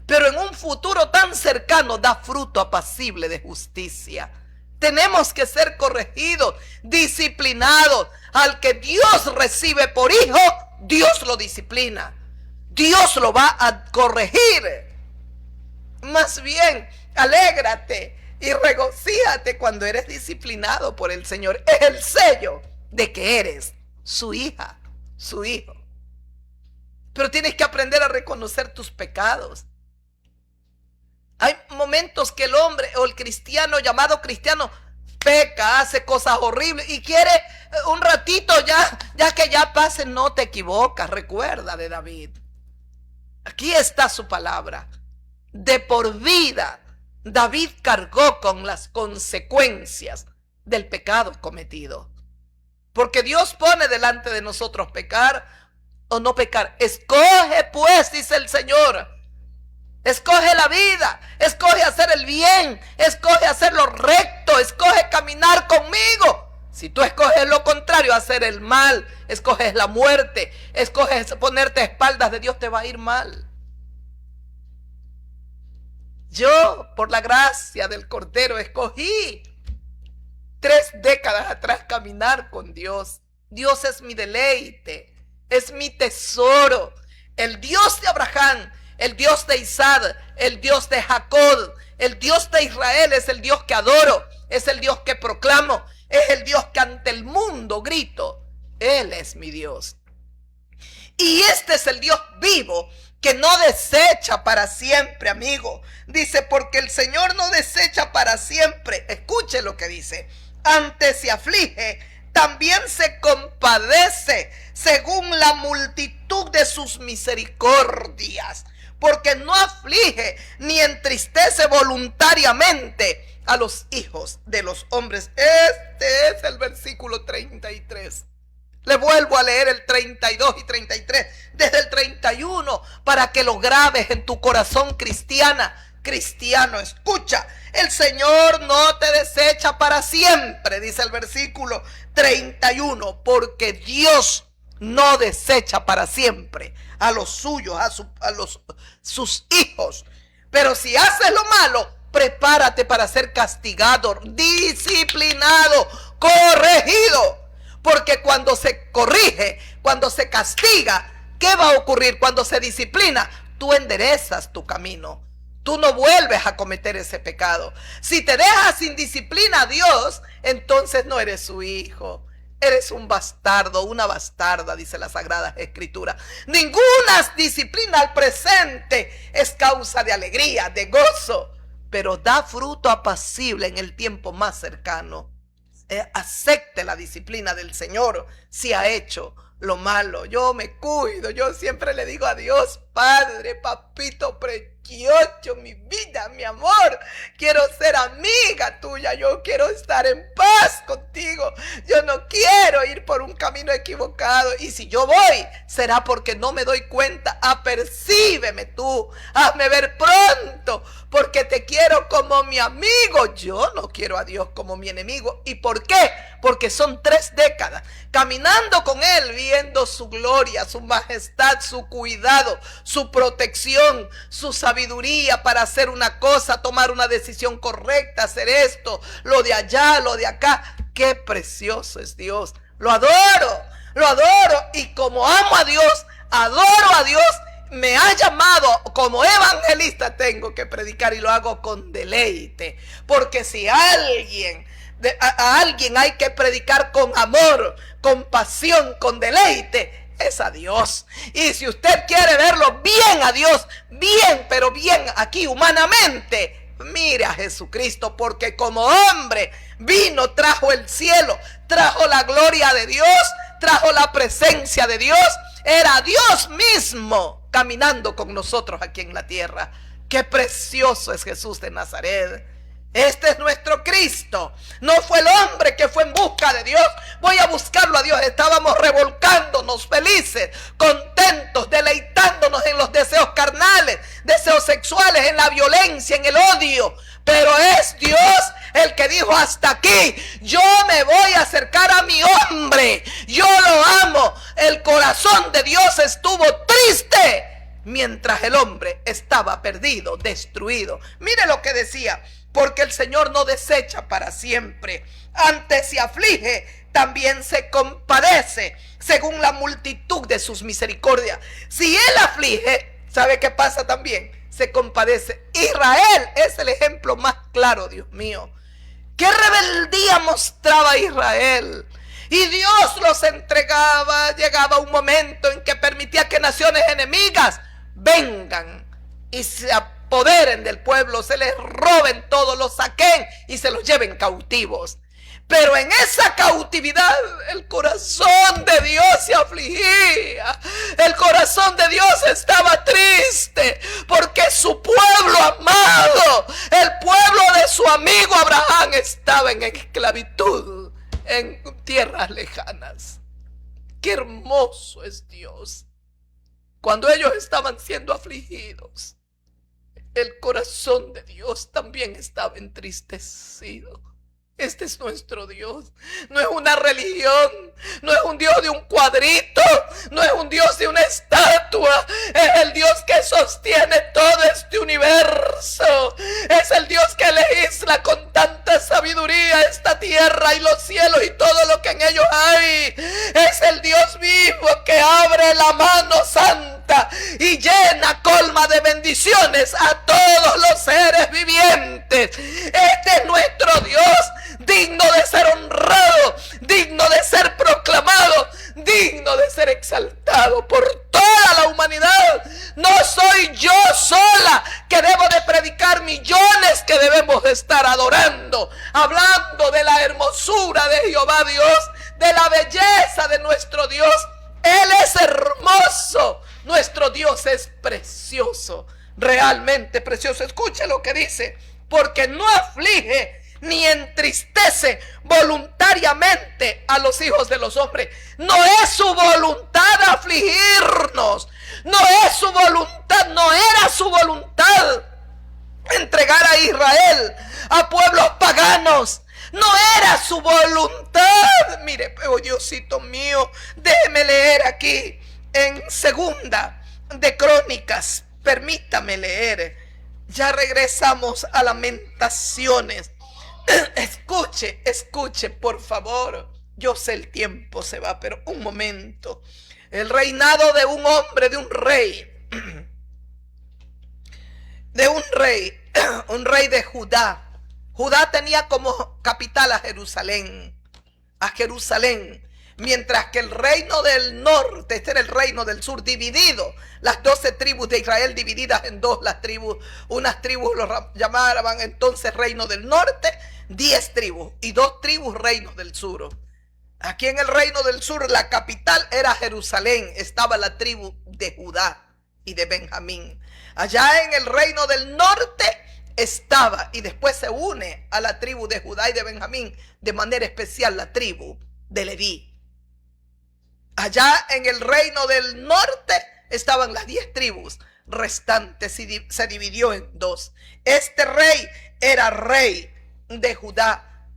Pero en un futuro tan cercano da fruto apacible de justicia. Tenemos que ser corregidos, disciplinados. Al que Dios recibe por hijo, Dios lo disciplina. Dios lo va a corregir. Más bien, alégrate y regocíjate cuando eres disciplinado por el Señor. Es el sello de que eres su hija, su hijo. Pero tienes que aprender a reconocer tus pecados. Hay momentos que el hombre o el cristiano, llamado cristiano, peca, hace cosas horribles y quiere un ratito ya que ya pase. No te equivocas, recuerda de David. Aquí está su palabra. De por vida, David cargó con las consecuencias del pecado cometido. Porque Dios pone delante de nosotros pecar o no pecar. Escoge pues, dice el Señor. Escoge la vida, escoge hacer el bien, escoge hacer lo recto, escoge caminar conmigo. Si tú escoges lo contrario, hacer el mal, escoges la muerte, escoges ponerte a espaldas de Dios, te va a ir mal. Yo, por la gracia del Cordero, escogí 3 décadas atrás caminar con Dios. Dios es mi deleite, es mi tesoro. El Dios de Abraham, el Dios de Isaac, el Dios de Jacob, el Dios de Israel es el Dios que adoro, es el Dios que proclamo, es el Dios que ante el mundo grito: Él es mi Dios. Y este es el Dios vivo, que no desecha para siempre, amigo. Dice, porque el Señor no desecha para siempre. Escuche lo que dice. Antes se aflige, también se compadece según la multitud de sus misericordias. Porque no aflige ni entristece voluntariamente a los hijos de los hombres. Este es el versículo 33. Le vuelvo a leer el 32 y 33, desde el 31, para que lo grabes en tu corazón cristiano. Escucha, el Señor no te desecha para siempre, dice el versículo 31, porque Dios no desecha para siempre a los suyos, sus hijos. Pero si haces lo malo, prepárate para ser castigado, disciplinado, corregido. Porque cuando se corrige, cuando se castiga, ¿qué va a ocurrir? Cuando se disciplina, tú enderezas tu camino. Tú no vuelves a cometer ese pecado. Si te dejas sin disciplina a Dios, entonces no eres su hijo. Eres un bastardo, una bastarda, dice la Sagrada Escritura. Ninguna disciplina al presente es causa de alegría, de gozo, pero da fruto apacible en el tiempo más cercano. Acepte la disciplina del Señor si ha hecho lo malo. Yo me cuido, yo siempre le digo a Dios, Padre, papito precioso, mi vida, mi amor, quiero ser amiga tuya, yo quiero estar en paz contigo, yo no quiero ir por un camino equivocado, y si yo voy, será porque no me doy cuenta. Apercíbeme tú, hazme ver pronto, porque te quiero como mi amigo. Yo no quiero a Dios como mi enemigo. ¿Y por qué? Porque son 3 décadas caminando con Él, viendo su gloria, su majestad, su cuidado, su protección, su sabiduría para hacer una cosa, tomar una decisión correcta, hacer esto, lo de allá, lo de acá. Qué precioso es Dios. Lo adoro, y como amo a Dios, adoro a Dios, me ha llamado como evangelista, tengo que predicar, y lo hago con deleite. Porque si a alguien hay que predicar con amor, con pasión, con deleite, es a Dios. Y si usted quiere verlo bien a Dios, bien, pero bien aquí humanamente, mire a Jesucristo, porque como hombre vino, trajo el cielo, trajo la gloria de Dios, trajo la presencia de Dios. Era Dios mismo caminando con nosotros aquí en la tierra. Qué precioso es Jesús de Nazaret. Este es nuestro Cristo. No fue el hombre que fue en busca de Dios. Voy a buscarlo a Dios. Estábamos revolcándonos felices, contentos, deleitándonos en los deseos carnales, deseos sexuales, en la violencia, en el odio. Pero es Dios el que dijo: hasta aquí, yo me voy a acercar a mi hombre, yo lo amo. El corazón de Dios estuvo triste mientras el hombre estaba perdido, destruido. Mire lo que decía: porque el Señor no desecha para siempre, antes se aflige, también se compadece según la multitud de sus misericordias. Si Él aflige, ¿sabe qué pasa también? Se compadece. Israel es el ejemplo más claro, Dios mío. ¿Qué rebeldía mostraba Israel? Y Dios los entregaba. Llegaba un momento en que permitía que naciones enemigas vengan y se apoderen del pueblo, se les roben todo, los saquen y se los lleven cautivos. Pero en esa cautividad el corazón de Dios se afligía. El corazón de Dios estaba triste porque su pueblo amado, el pueblo de su amigo Abraham, estaba en esclavitud en tierras lejanas. Qué hermoso es Dios. Cuando ellos estaban siendo afligidos, el corazón de Dios también estaba entristecido. Este es nuestro Dios. No es una religión, no es un Dios de un cuadrito, no es un Dios de una estatua. Es el Dios que sostiene todo este universo. Es el Dios que legisla con tanta sabiduría esta tierra y los cielos y todo lo que en ellos hay. Es el Dios vivo que abre la mano santa y llena, colma de bendiciones a todos los seres vivientes. Este es nuestro Dios, digno de ser honrado, digno de ser proclamado, digno de ser exaltado por todos hermosura de Jehová Dios, de la belleza de nuestro Dios. Él es hermoso, nuestro Dios es precioso, realmente precioso. Escuche lo que dice: porque no aflige ni entristece voluntariamente a los hijos de los hombres. No es su voluntad afligirnos, no es su voluntad, no era su voluntad entregar a Israel a pueblos paganos. No era su voluntad. Mire, oh Diosito mío, déjeme leer aquí en Segunda de Crónicas. Permítame leer. Ya regresamos a Lamentaciones. Escuche, escuche, por favor. Yo sé el tiempo se va, pero un momento. El reinado de un hombre, de un rey. De un rey de Judá. Judá tenía como capital a Jerusalén, mientras que el reino del norte, este era el reino del sur, dividido, las 12 tribus de Israel divididas en dos, las tribus, unas tribus los llamaban entonces reino del norte, 10 tribus, y 2 tribus reinos del sur. Aquí en el reino del sur la capital era Jerusalén, estaba la tribu de Judá y de Benjamín. Allá en el reino del norte estaba, y después se une a la tribu de Judá y de Benjamín, de manera especial la tribu de Leví. Allá en el reino del norte estaban las 10 tribus restantes y se dividió en 2. Este rey era rey de Judá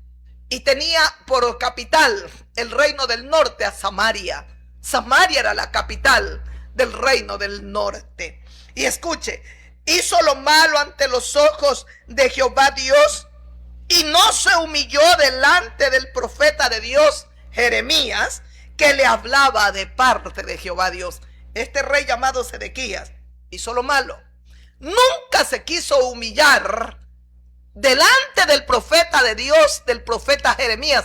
y tenía por capital el reino del norte a Samaria. Samaria era la capital del reino del norte. Y escuche, hizo lo malo ante los ojos de Jehová Dios y no se humilló delante del profeta de Dios Jeremías, que le hablaba de parte de Jehová Dios. Este rey llamado Sedequías hizo lo malo. Nunca se quiso humillar delante del profeta de Dios, del profeta Jeremías.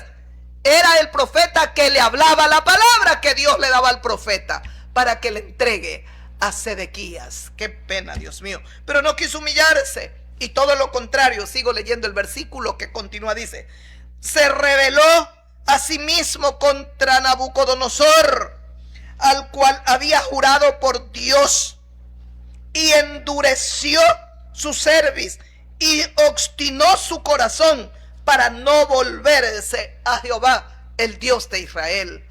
Era el profeta que le hablaba la palabra que Dios le daba al profeta para que le entregue a Sedequías. Qué pena, Dios mío. Pero no quiso humillarse, y todo lo contrario. Sigo leyendo el versículo que continúa, dice: se rebeló a sí mismo contra Nabucodonosor, al cual había jurado por Dios, y endureció su cerviz y obstinó su corazón para no volverse a Jehová, el Dios de Israel.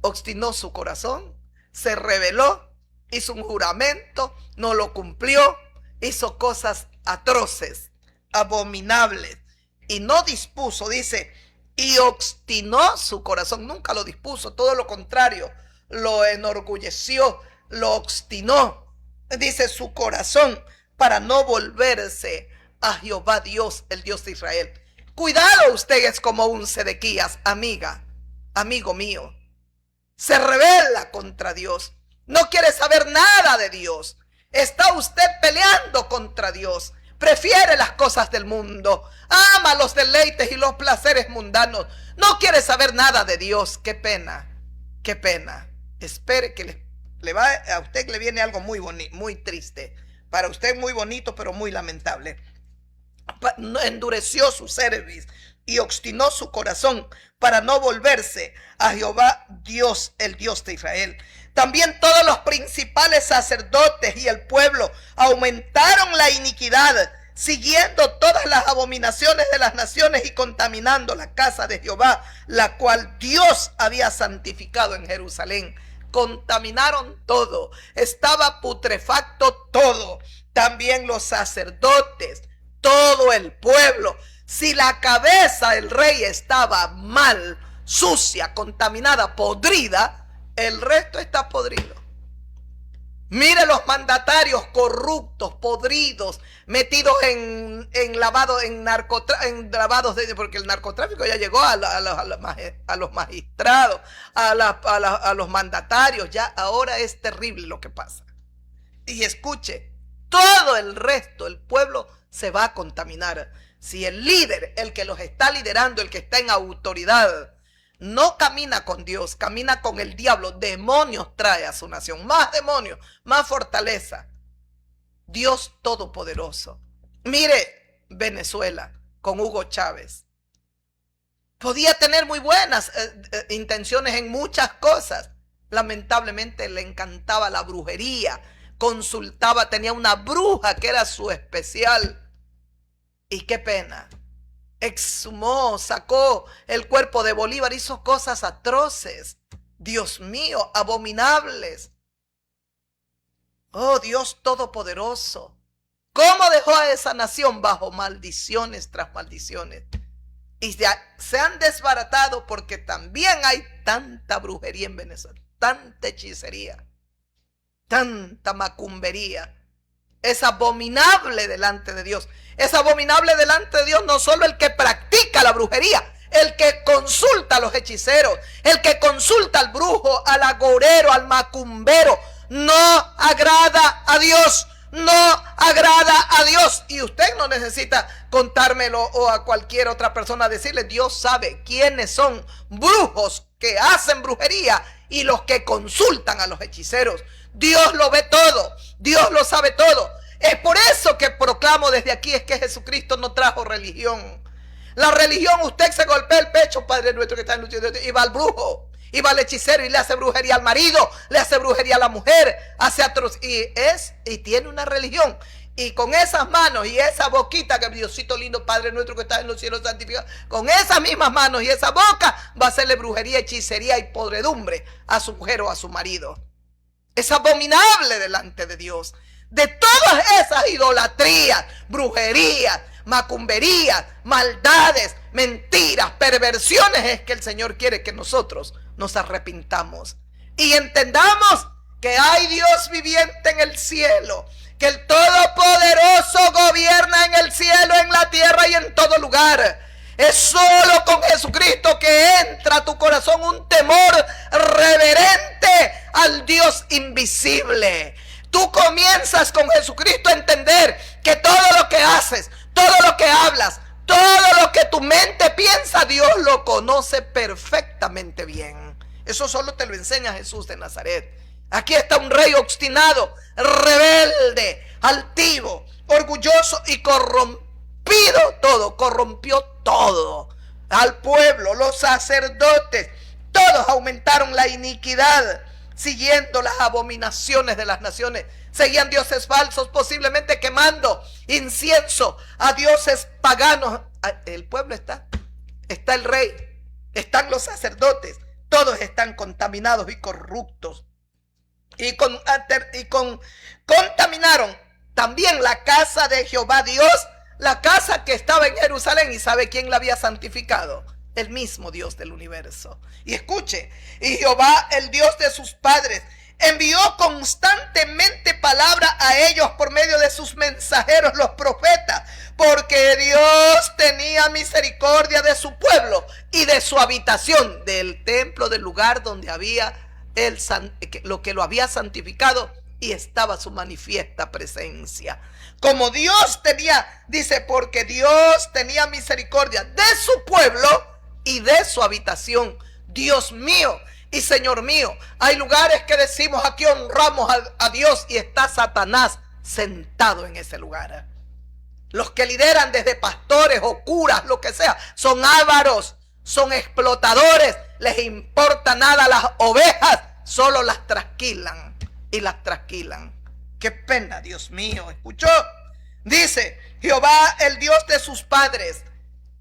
Obstinó su corazón, se rebeló, hizo un juramento, no lo cumplió, hizo cosas atroces, abominables, y no dispuso, dice, y obstinó su corazón. Nunca lo dispuso, todo lo contrario, lo enorgulleció, lo obstinó, dice, su corazón, para no volverse a Jehová Dios, el Dios de Israel. Cuidado, usted es como un Sedequías, amiga, amigo mío. Se rebela contra Dios, no quiere saber nada de Dios. Está usted peleando contra Dios. Prefiere las cosas del mundo, ama los deleites y los placeres mundanos. No quiere saber nada de Dios. Qué pena, qué pena. Espere que a usted le viene algo muy bonito, muy triste. Para usted muy bonito, pero muy lamentable. Endureció su cerviz y obstinó su corazón para no volverse a Jehová Dios, el Dios de Israel. También todos los principales sacerdotes y el pueblo aumentaron la iniquidad, siguiendo todas las abominaciones de las naciones y contaminando la casa de Jehová, la cual Dios había santificado en Jerusalén. Contaminaron todo, estaba putrefacto todo, también los sacerdotes, todo el pueblo. Si la cabeza del rey estaba mal, sucia, contaminada, podrida, el resto está podrido. Mire los mandatarios corruptos, podridos, metidos en lavado, en lavados porque el narcotráfico ya llegó a los magistrados, a los mandatarios. Ya ahora es terrible lo que pasa. Y escuche, todo el resto, el pueblo se va a contaminar. Si el líder, el que los está liderando, el que está en autoridad, no camina con Dios, camina con el diablo, demonios trae a su nación, más demonios, más fortaleza. Dios Todopoderoso. Mire Venezuela con Hugo Chávez. Podía tener muy buenas intenciones en muchas cosas. Lamentablemente le encantaba la brujería. Consultaba, tenía una bruja que era su especial. Y qué pena. Exhumó, sacó el cuerpo de Bolívar, hizo cosas atroces. Dios mío, abominables. Oh Dios Todopoderoso. ¿Cómo dejó a esa nación bajo maldiciones tras maldiciones? Y se han desbaratado porque también hay tanta brujería en Venezuela, tanta hechicería, tanta macumbería. Es abominable delante de Dios. Es abominable delante de Dios no solo el que practica la brujería, el que consulta a los hechiceros, el que consulta al brujo, al agorero, al macumbero. No agrada a Dios. No agrada a Dios. Y usted no necesita contármelo o a cualquier otra persona decirle. Dios sabe quiénes son brujos que hacen brujería y los que consultan a los hechiceros. Dios lo ve todo. Dios lo sabe todo. Es por eso que proclamo desde aquí es que Jesucristo no trajo religión. La religión, usted se golpea el pecho, Padre nuestro que está en los cielos, y va al brujo, y va al hechicero y le hace brujería al marido, le hace brujería a la mujer, hace y tiene una religión. Y con esas manos y esa boquita que Diosito lindo, Padre nuestro que está en los cielos santificado, con esas mismas manos y esa boca va a hacerle brujería, hechicería y podredumbre a su mujer o a su marido. Es abominable delante de Dios. De todas esas idolatrías, brujerías, macumberías, maldades, mentiras, perversiones, es que el Señor quiere que nosotros nos arrepintamos y entendamos que hay Dios viviente en el cielo, que el Todopoderoso gobierna en el cielo, en la tierra y en todo lugar. Es solo con Jesucristo que entra a tu corazón un temor reverente al Dios invisible. Tú comienzas con Jesucristo a entender que todo lo que haces, todo lo que hablas, todo lo que tu mente piensa, Dios lo conoce perfectamente bien. Eso solo te lo enseña Jesús de Nazaret. Aquí está un rey obstinado, rebelde, altivo, orgulloso y corrompido todo. Corrompió todo. Al pueblo, los sacerdotes, todos aumentaron la iniquidad, siguiendo las abominaciones de las naciones. Seguían dioses falsos, posiblemente quemando incienso a dioses paganos. El pueblo está el rey, están los sacerdotes, todos están contaminados y corruptos. Y contaminaron también la casa de Jehová Dios, la casa que estaba en Jerusalén. ¿Y sabe quién la había santificado? El mismo Dios del universo. Y escuche, y Jehová, el Dios de sus padres, envió constantemente palabra a ellos por medio de sus mensajeros, los profetas, porque Dios tenía misericordia de su pueblo y de su habitación, del templo, del lugar donde había lo que lo había santificado, y estaba su manifiesta presencia. Como Dios tenía, dice, porque Dios tenía misericordia de su pueblo y de su habitación. Dios mío y Señor mío, hay lugares que decimos aquí honramos a Dios y está Satanás sentado en ese lugar. Los que lideran desde pastores o curas, lo que sea, son ávaros, son explotadores, les importa nada las ovejas, solo las trasquilan y las trasquilan. Qué pena, Dios mío. ¿Escuchó? Dice, Jehová, el Dios de sus padres,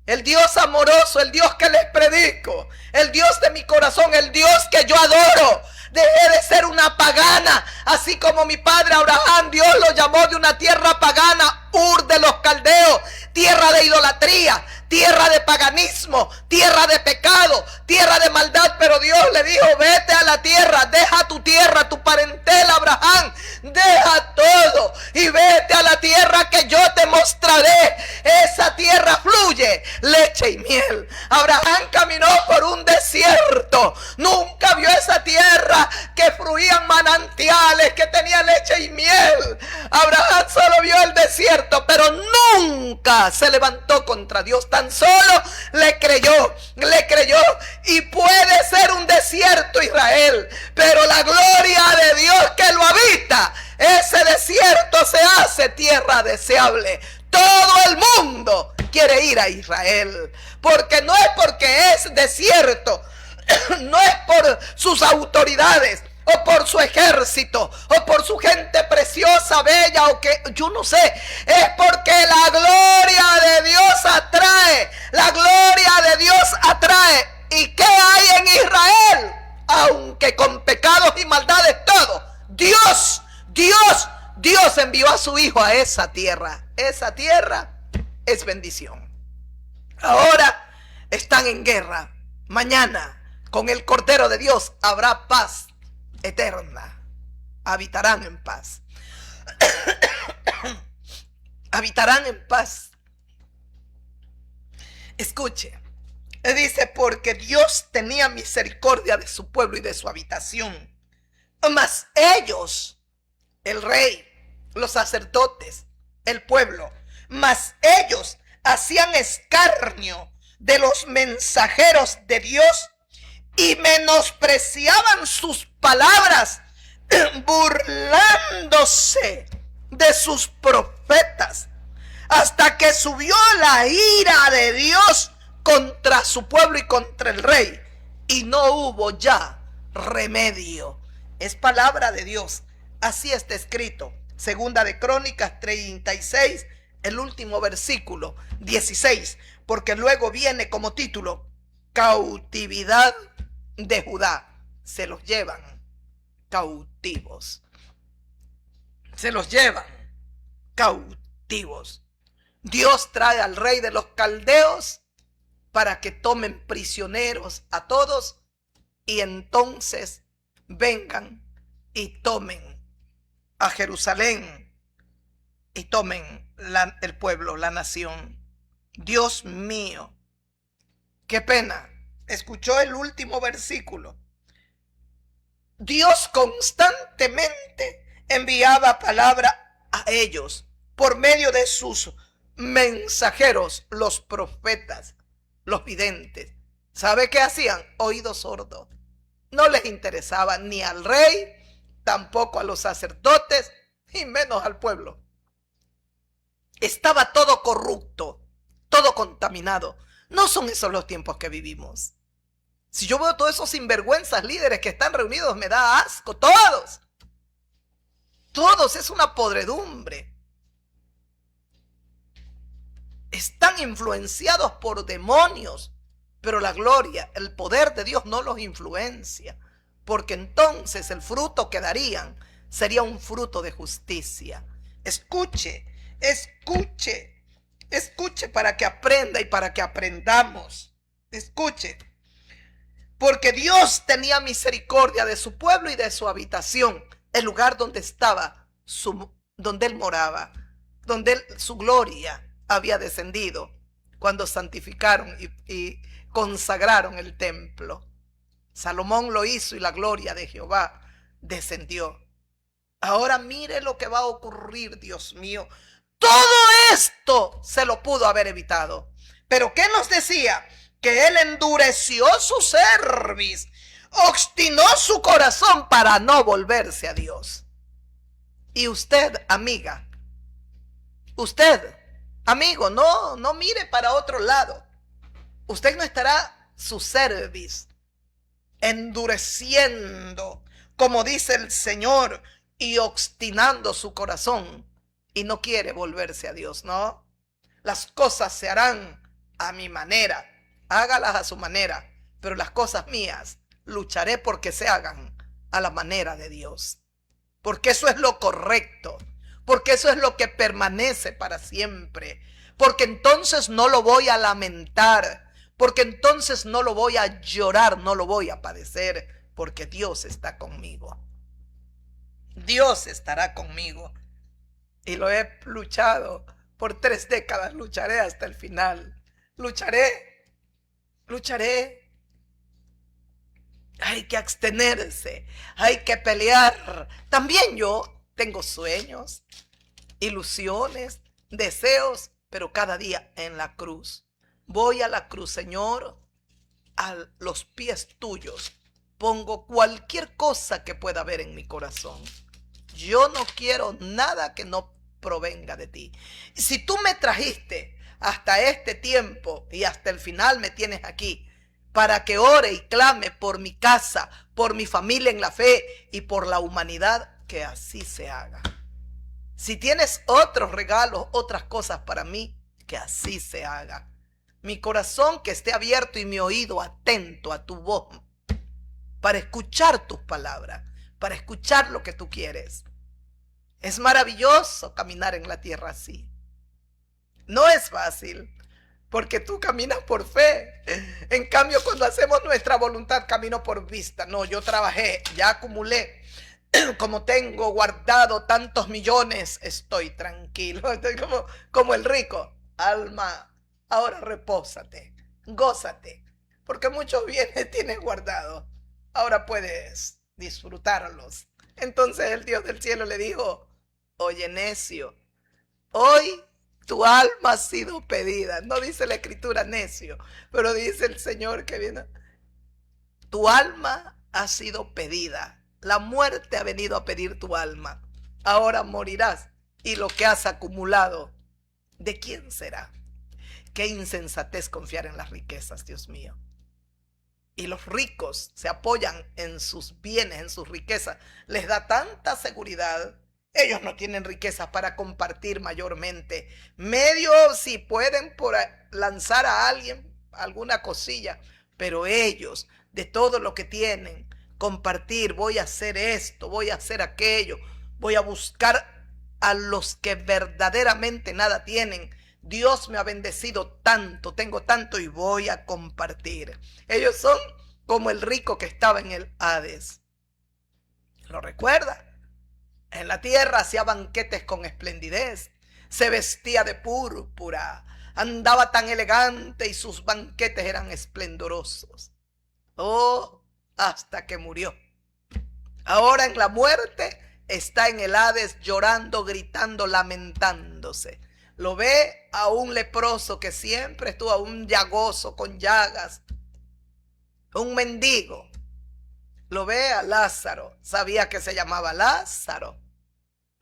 el Dios amoroso, el Dios que les predico, el Dios de mi corazón, el Dios que yo adoro. Dejé de ser una pagana, así como mi padre Abraham, Dios lo llamó de una tierra pagana, Ur de los Caldeos, tierra de idolatría, tierra de paganismo, tierra de pecado, tierra de maldad. Pero Dios le dijo, vete a la tierra, deja tu tierra, tu parentela, Abraham, deja todo y vete a la tierra que yo te mostraré. Esa tierra fluye leche y miel. Abraham caminó por un desierto, nunca vio esa tierra que fluían manantiales, que tenía leche y miel. Abraham solo vio el desierto, pero nunca se levantó contra Dios. Tan solo le creyó. Y puede ser un desierto Israel, pero la gloria de Dios que lo habita, ese desierto se hace tierra deseable. todo el mundo quiere ir a Israel, porque no es porque es desierto, no es por sus autoridades o por su ejército o por su gente preciosa, bella, o que yo no sé, es porque la gloria de Dios atrae, la gloria de Dios atrae. ¿Y qué hay en Israel? Aunque con pecados y maldades todo, Dios envió a su Hijo a esa tierra. Esa tierra es bendición. Ahora están en guerra. Mañana con el Cordero de Dios habrá paz eterna. Habitarán en paz. Habitarán en paz. Escuche. Dice, porque Dios tenía misericordia de su pueblo y de su habitación. Mas ellos, el rey, los sacerdotes, el pueblo, mas ellos hacían escarnio de los mensajeros de Dios y menospreciaban sus palabras, burlándose de sus profetas, hasta que subió la ira de Dios contra su pueblo y contra el rey, y no hubo ya remedio. Es palabra de Dios. Así está escrito. Segunda de Crónicas 36, el último versículo 16, porque luego viene como título: cautividad de Judá. Se los llevan cautivos. Se los llevan cautivos. Dios trae al rey de los caldeos para que tomen prisioneros a todos y entonces vengan y tomen a Jerusalén y tomen el pueblo, la nación. Dios mío, qué pena. Escuchó el último versículo. Dios constantemente enviaba palabra a ellos por medio de sus mensajeros, los profetas, los videntes. ¿Sabe qué hacían? Oídos sordos. No les interesaba ni al rey, tampoco a los sacerdotes, y menos al pueblo. Estaba todo corrupto, todo contaminado. No son esos los tiempos que vivimos. Si yo veo todos esos sinvergüenzas líderes que están reunidos, me da asco. Todos. Todos, es una podredumbre. Están influenciados por demonios, pero la gloria, el poder de Dios no los influencia, porque entonces el fruto que darían sería un fruto de justicia. Escuche, escuche, escuche para que aprenda y para que aprendamos. Escuche, porque Dios tenía misericordia de su pueblo y de su habitación, el lugar donde estaba, donde él moraba, donde su gloria había descendido cuando santificaron y consagraron el templo. Salomón lo hizo y la gloria de Jehová descendió. Ahora mire lo que va a ocurrir, Dios mío. Todo esto se lo pudo haber evitado. Pero ¿qué nos decía? Que él endureció su cerviz, obstinó su corazón para no volverse a Dios. Y usted, amiga, usted, amigo, no mire para otro lado. Usted no estará su cerviz endureciendo, como dice el Señor, y obstinando su corazón, y no quiere volverse a Dios, ¿no? Las cosas se harán a mi manera, hágalas a su manera, pero las cosas mías lucharé porque se hagan a la manera de Dios, porque eso es lo correcto, porque eso es lo que permanece para siempre, porque entonces no lo voy a lamentar, porque entonces no lo voy a llorar, no lo voy a padecer, porque Dios está conmigo. Dios estará conmigo. Y lo he luchado por 3 décadas, lucharé hasta el final. Lucharé. Hay que abstenerse, hay que pelear. También yo tengo sueños, ilusiones, deseos, pero cada día en la cruz. Voy a la cruz, Señor, a los pies tuyos. Pongo cualquier cosa que pueda haber en mi corazón. Yo no quiero nada que no provenga de ti. Si tú me trajiste hasta este tiempo y hasta el final me tienes aquí para que ore y clame por mi casa, por mi familia en la fe y por la humanidad, que así se haga. Si tienes otros regalos, otras cosas para mí, que así se haga. Mi corazón que esté abierto y mi oído atento a tu voz para escuchar tus palabras, para escuchar lo que tú quieres. Es maravilloso caminar en la tierra así. No es fácil, porque tú caminas por fe. En cambio, cuando hacemos nuestra voluntad, camino por vista. No, yo trabajé, ya acumulé. Como tengo guardado tantos millones, estoy tranquilo. Estoy como el rico. Alma, ahora repósate, gózate, porque muchos bienes tienes guardados. Ahora puedes disfrutarlos. Entonces el Dios del cielo le dijo: oye, necio, hoy tu alma ha sido pedida. No dice la escritura necio, pero dice el Señor que viene. Tu alma ha sido pedida. La muerte ha venido a pedir tu alma. Ahora morirás. Y lo que has acumulado, ¿de quién será? Qué insensatez confiar en las riquezas, Dios mío. Y los ricos se apoyan en sus bienes, en sus riquezas. Les da tanta seguridad. Ellos no tienen riquezas para compartir mayormente. Medio si pueden por lanzar a alguien alguna cosilla. Pero ellos, de todo lo que tienen, compartir, voy a hacer esto, voy a hacer aquello, voy a buscar a los que verdaderamente nada tienen. Dios me ha bendecido tanto, tengo tanto y voy a compartir. Ellos son como el rico que estaba en el Hades. ¿Lo recuerda? En la tierra hacía banquetes con esplendidez, se vestía de púrpura, andaba tan elegante y sus banquetes eran esplendorosos. Oh, hasta que murió. Ahora en la muerte está en el Hades llorando, gritando, lamentándose. Lo ve a un leproso que siempre estuvo, a un llagoso con llagas, un mendigo. Lo ve a Lázaro. Sabía que se llamaba Lázaro.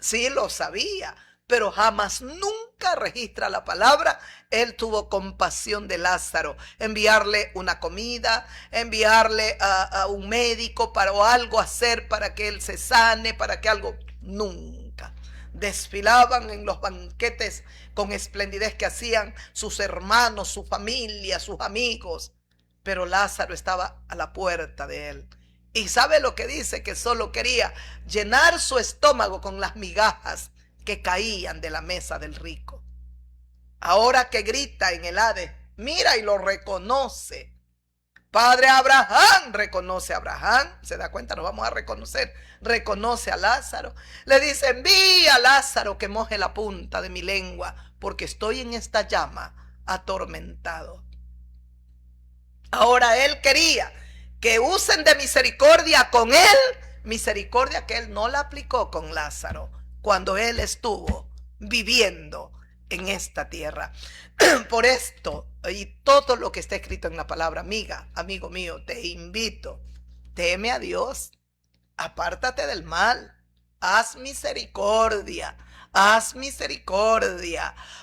Sí, lo sabía, pero jamás, nunca registra la palabra. Él tuvo compasión de Lázaro, enviarle una comida, enviarle a un médico para o algo hacer para que él se sane, para que algo. Nunca. Desfilaban en los banquetes con esplendidez que hacían sus hermanos, su familia, sus amigos, pero Lázaro estaba a la puerta de él. Y sabe lo que dice, que solo quería llenar su estómago con las migajas que caían de la mesa del rico. Ahora que grita en el Hades, mira y lo reconoce. Padre Abraham, reconoce a Abraham, se da cuenta, nos vamos a reconocer, reconoce a Lázaro. Le dice: envía a Lázaro que moje la punta de mi lengua, porque estoy en esta llama atormentado. Ahora él quería que usen de misericordia con él, misericordia que él no la aplicó con Lázaro cuando él estuvo viviendo en esta tierra. Por esto y todo lo que está escrito en la palabra, amiga, amigo mío, te invito, teme a Dios, apártate del mal, haz misericordia,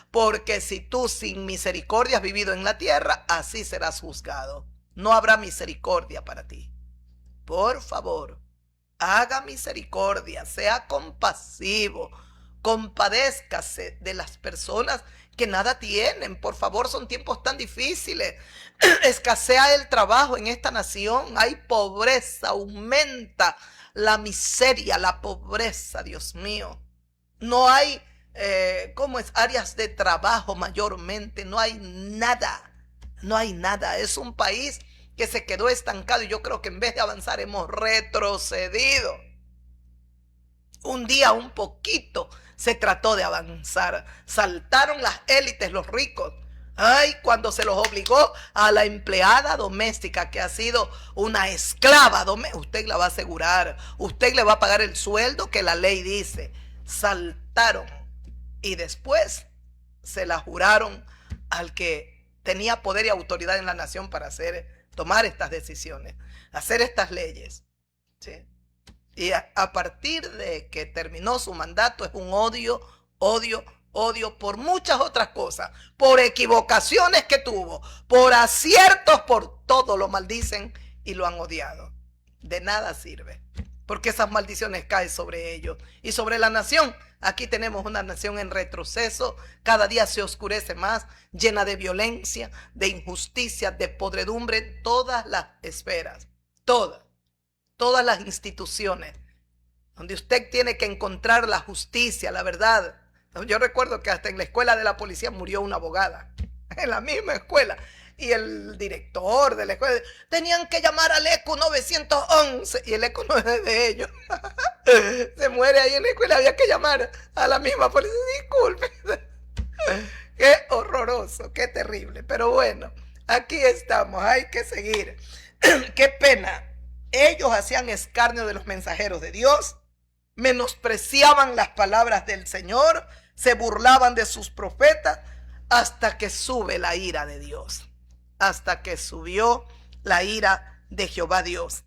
porque si tú sin misericordia has vivido en la tierra, así serás juzgado. No habrá misericordia para ti. Por favor, haga misericordia, sea compasivo, compadézcase de las personas que nada tienen. Por favor, son tiempos tan difíciles. Escasea el trabajo en esta nación, hay pobreza, aumenta la miseria, la pobreza, Dios mío. No hay, áreas de trabajo mayormente, no hay nada. No hay nada, es un país que se quedó estancado y yo creo que en vez de avanzar hemos retrocedido. Un día un poquito se trató de avanzar, saltaron las élites, los ricos. Ay, cuando se los obligó a la empleada doméstica que ha sido una esclava doméstica, usted la va a asegurar, usted le va a pagar el sueldo que la ley dice. Saltaron y después se la juraron al que tenía poder y autoridad en la nación para tomar estas decisiones, hacer estas leyes, ¿sí? Y a partir de que terminó su mandato es un odio Odio, odio por muchas otras cosas, por equivocaciones que tuvo, por aciertos, por todo lo maldicen y lo han odiado. De nada sirve, porque esas maldiciones caen sobre ellos y sobre la nación. Aquí tenemos una nación en retroceso, cada día se oscurece más, llena de violencia, de injusticia, de podredumbre, todas las esferas, todas las instituciones, donde usted tiene que encontrar la justicia, la verdad. Yo recuerdo que hasta en la escuela de la policía murió una abogada, en la misma escuela. Y el director de la escuela, tenían que llamar al ECU 911, y el ECU no es de ellos. Se muere ahí en la escuela, había que llamar a la misma policía. Disculpe. Qué horroroso, qué terrible. Pero bueno, aquí estamos, hay que seguir. Qué pena. Ellos hacían escarnio de los mensajeros de Dios, menospreciaban las palabras del Señor, se burlaban de sus profetas, hasta que sube la ira de Dios. Hasta que subió la ira de Jehová Dios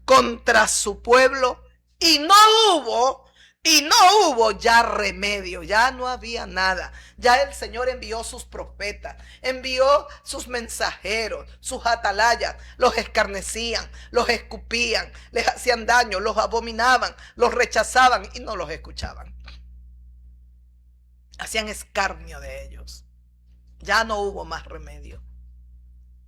contra su pueblo, y no hubo ya remedio, ya no había nada. Ya el Señor envió sus profetas, envió sus mensajeros, sus atalayas, los escarnecían, los escupían, les hacían daño, los abominaban, los rechazaban y no los escuchaban. Hacían escarnio de ellos. Ya no hubo más remedio.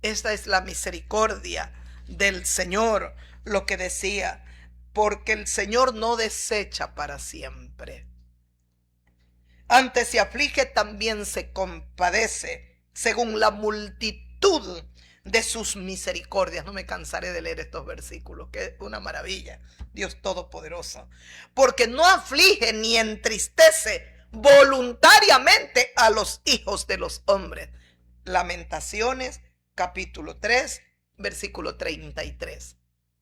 Esta es la misericordia del Señor, lo que decía, porque el Señor no desecha para siempre. Antes se aflige, también se compadece, según la multitud de sus misericordias. No me cansaré de leer estos versículos, que es una maravilla, Dios Todopoderoso. Porque no aflige ni entristece voluntariamente a los hijos de los hombres. Lamentaciones, capítulo 3, versículo 33.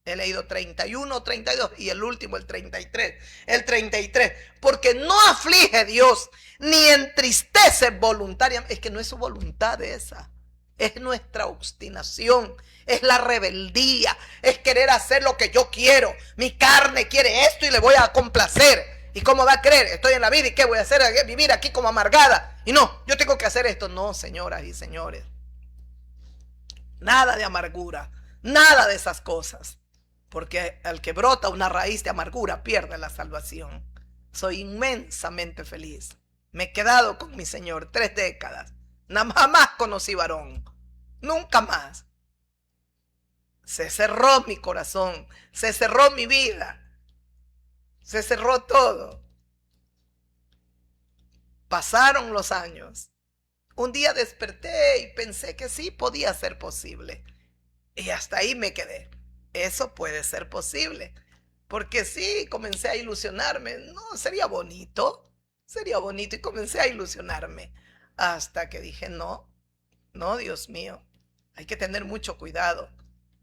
He leído 31, 32 y el último el 33. El 33, porque no aflige Dios ni entristece voluntariamente. Es que no es su voluntad esa, es nuestra obstinación, es la rebeldía, es querer hacer lo que yo quiero. Mi carne quiere esto y le voy a complacer. ¿Y cómo va a creer? Estoy en la vida y ¿qué voy a hacer? Vivir aquí como amargada. Y no, yo tengo que hacer esto. No, señoras y señores. Nada de amargura, nada de esas cosas. Porque al que brota una raíz de amargura pierde la salvación. Soy inmensamente feliz. Me he quedado con mi Señor 3 décadas. Jamás conocí varón. Nunca más. Se cerró mi corazón. Se cerró mi vida. Se cerró todo. Pasaron los años. Un día desperté y pensé que sí podía ser posible. Y hasta ahí me quedé. Eso puede ser posible. Porque sí, comencé a ilusionarme. No, sería bonito. Sería bonito y comencé a ilusionarme. Hasta que dije, no, Dios mío. Hay que tener mucho cuidado.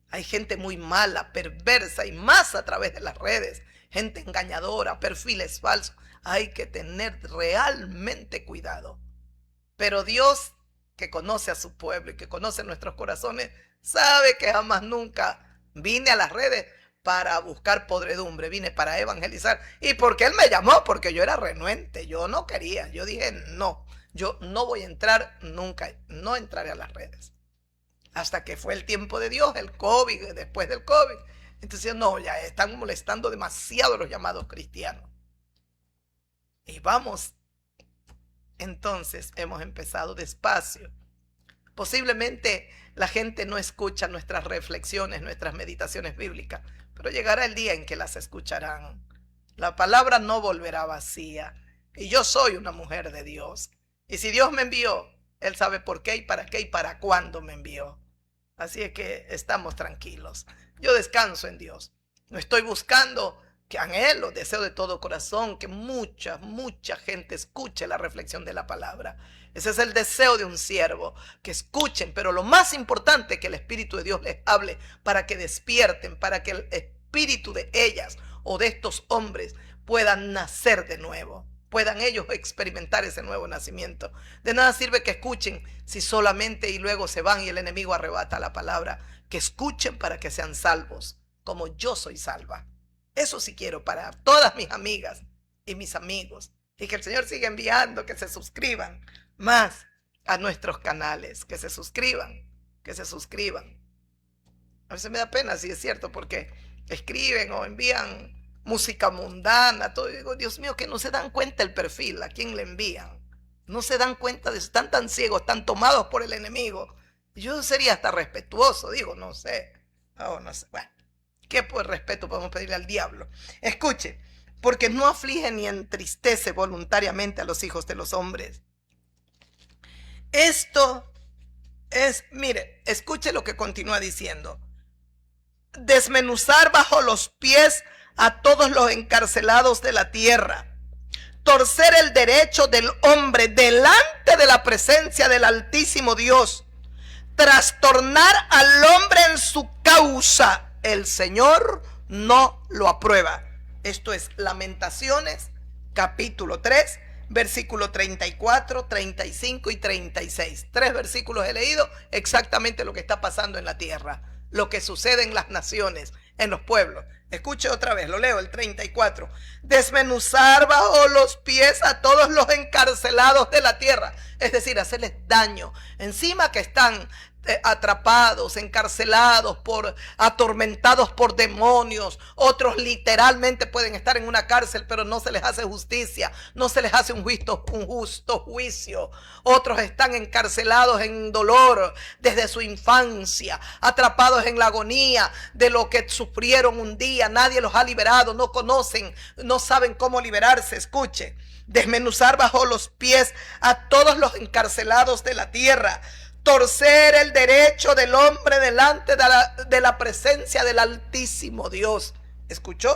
Hay gente muy mala, perversa y más a través de las redes. Gente engañadora, perfiles falsos. Hay que tener realmente cuidado. Pero Dios, que conoce a su pueblo y que conoce nuestros corazones, sabe que jamás nunca vine a las redes para buscar podredumbre, vine para evangelizar. Y porque Él me llamó, porque yo era renuente, yo no quería. Yo dije, no, yo no voy a entrar nunca, no entraré a las redes. Hasta que fue el tiempo de Dios, el COVID, después del COVID. Entonces, no, ya están molestando demasiado los llamados cristianos. Y vamos. Entonces hemos empezado despacio. Posiblemente la gente no escucha nuestras reflexiones, nuestras meditaciones bíblicas, pero llegará el día en que las escucharán. La palabra no volverá vacía. Y yo soy una mujer de Dios. Y si Dios me envió, Él sabe por qué y para cuándo me envió. Así es que estamos tranquilos. Yo descanso en Dios. No estoy buscando, que anhelo, deseo de todo corazón que mucha gente escuche la reflexión de la palabra. Ese es el deseo de un siervo, que escuchen, pero lo más importante es que el Espíritu de Dios les hable para que despierten, para que el espíritu de ellas o de estos hombres puedan nacer de nuevo, puedan ellos experimentar ese nuevo nacimiento. De nada sirve que escuchen si solamente y luego se van y el enemigo arrebata la palabra. Que escuchen para que sean salvos, como yo soy salva. Eso sí quiero para todas mis amigas y mis amigos Y que el Señor siga enviando, que se suscriban más a nuestros canales, que se suscriban, que se suscriban. A veces me da pena, si es cierto, porque escriben o envían música mundana, todo. Y digo, Dios mío, que no se dan cuenta el perfil, a quién le envían. No se dan cuenta de eso, están tan ciegos, tan tomados por el enemigo. Yo sería hasta respetuoso, digo, no sé. Oh, no sé. Bueno, ¿qué pues respeto podemos pedirle al diablo? Escuche, porque no aflige ni entristece voluntariamente a los hijos de los hombres. Esto es, mire, escuche lo que continúa diciendo. Desmenuzar bajo los pies a todos los encarcelados de la tierra. Torcer el derecho del hombre delante de la presencia del Altísimo Dios. Trastornar al hombre en su causa. El Señor no lo aprueba. Esto es Lamentaciones, capítulo 3, versículo 34, 35 y 36. 3 versículos he leído, exactamente lo que está pasando en la tierra, lo que sucede en las naciones, en los pueblos. Escuche otra vez, lo leo, el 34. Desmenuzar bajo los pies a todos los encarcelados de la tierra. Es decir, hacerles daño. Encima que están atrapados, encarcelados, atormentados por demonios. Otros literalmente pueden estar en una cárcel, pero no se les hace justicia, no se les hace un justo juicio. Otros están encarcelados en dolor desde su infancia, atrapados en la agonía de lo que sufrieron un día. Nadie los ha liberado, no conocen, no saben cómo liberarse. Escuche, desmenuzar bajo los pies a todos los encarcelados de la tierra. Torcer el derecho del hombre delante de la presencia del Altísimo Dios. ¿Escuchó?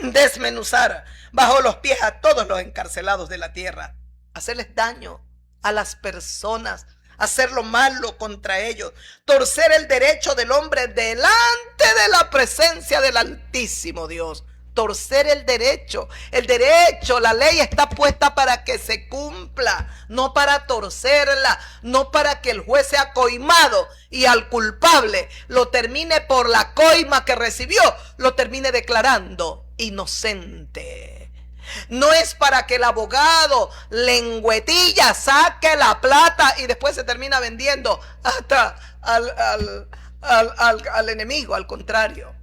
Desmenuzar bajo los pies a todos los encarcelados de la tierra. Hacerles daño a las personas. Hacer lo malo contra ellos. Torcer el derecho del hombre delante de la presencia del Altísimo Dios. Torcer el derecho, la ley está puesta para que se cumpla, no para torcerla, no para que el juez sea coimado y al culpable lo termine por la coima que recibió, lo termine declarando inocente. No es para que el abogado lengüetilla saque la plata y después se termina vendiendo hasta al enemigo, al contrario.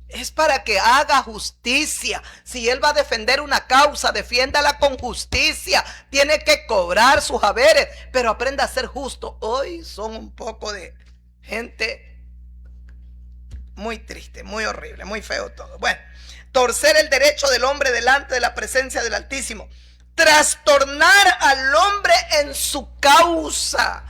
Es para que haga justicia. Si él va a defender una causa, defiéndala con justicia. Tiene que cobrar sus haberes, pero aprenda a ser justo. Hoy son un poco de gente muy triste, muy horrible, muy feo todo. Bueno, torcer el derecho del hombre delante de la presencia del Altísimo. Trastornar al hombre en su causa.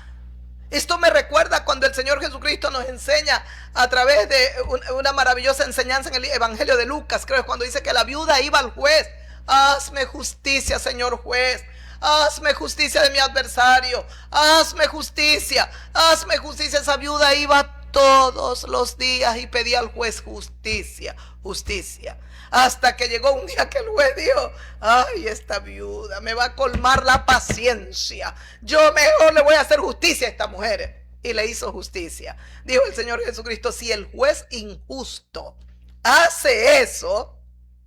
Esto me recuerda cuando el Señor Jesucristo nos enseña a través de una maravillosa enseñanza en el Evangelio de Lucas, creo, cuando dice que la viuda iba al juez. Hazme justicia, Señor juez. Hazme justicia de mi adversario. Hazme justicia. Hazme justicia. Esa viuda iba todos los días y pedía al juez justicia, justicia. Hasta que llegó un día que el juez dijo: ay, esta viuda me va a colmar la paciencia. Yo mejor le voy a hacer justicia a esta mujer. Y le hizo justicia. Dijo el Señor Jesucristo: si el juez injusto hace eso,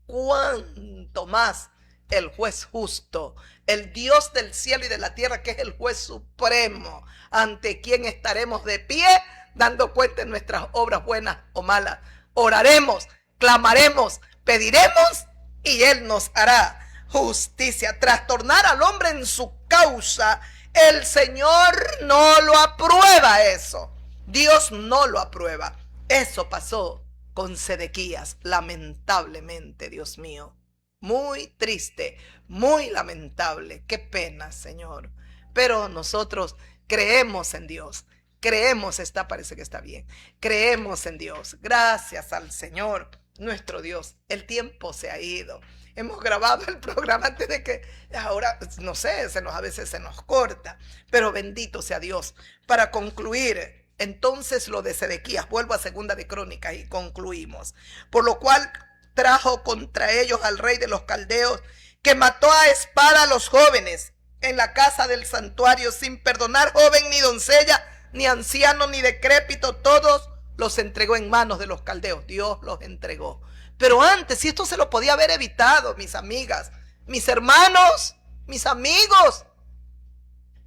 ¿cuánto más el juez justo, el Dios del cielo y de la tierra, que es el juez supremo, ante quien estaremos de pie dando cuenta de nuestras obras buenas o malas? Oraremos, clamaremos, pediremos y Él nos hará justicia. Trastornar al hombre en su causa, el Señor no lo aprueba eso. Dios no lo aprueba. Eso pasó con Sedequías, lamentablemente, Dios mío. Muy triste, muy lamentable. Qué pena, Señor. Pero nosotros creemos en Dios. Creemos, parece que está bien. Creemos en Dios. Gracias al Señor, nuestro Dios. El tiempo se ha ido. Hemos grabado el programa antes de que, ahora, no sé, a veces se nos corta. Pero bendito sea Dios. Para concluir, entonces lo de Sedequías, vuelvo a Segunda de Crónicas y concluimos. Por lo cual trajo contra ellos al rey de los caldeos, que mató a espada a los jóvenes en la casa del santuario, sin perdonar joven ni doncella, ni anciano, ni decrépito. Todos los entregó en manos de los caldeos. Dios los entregó. Pero antes, si esto se lo podía haber evitado, mis amigas, mis hermanos, mis amigos.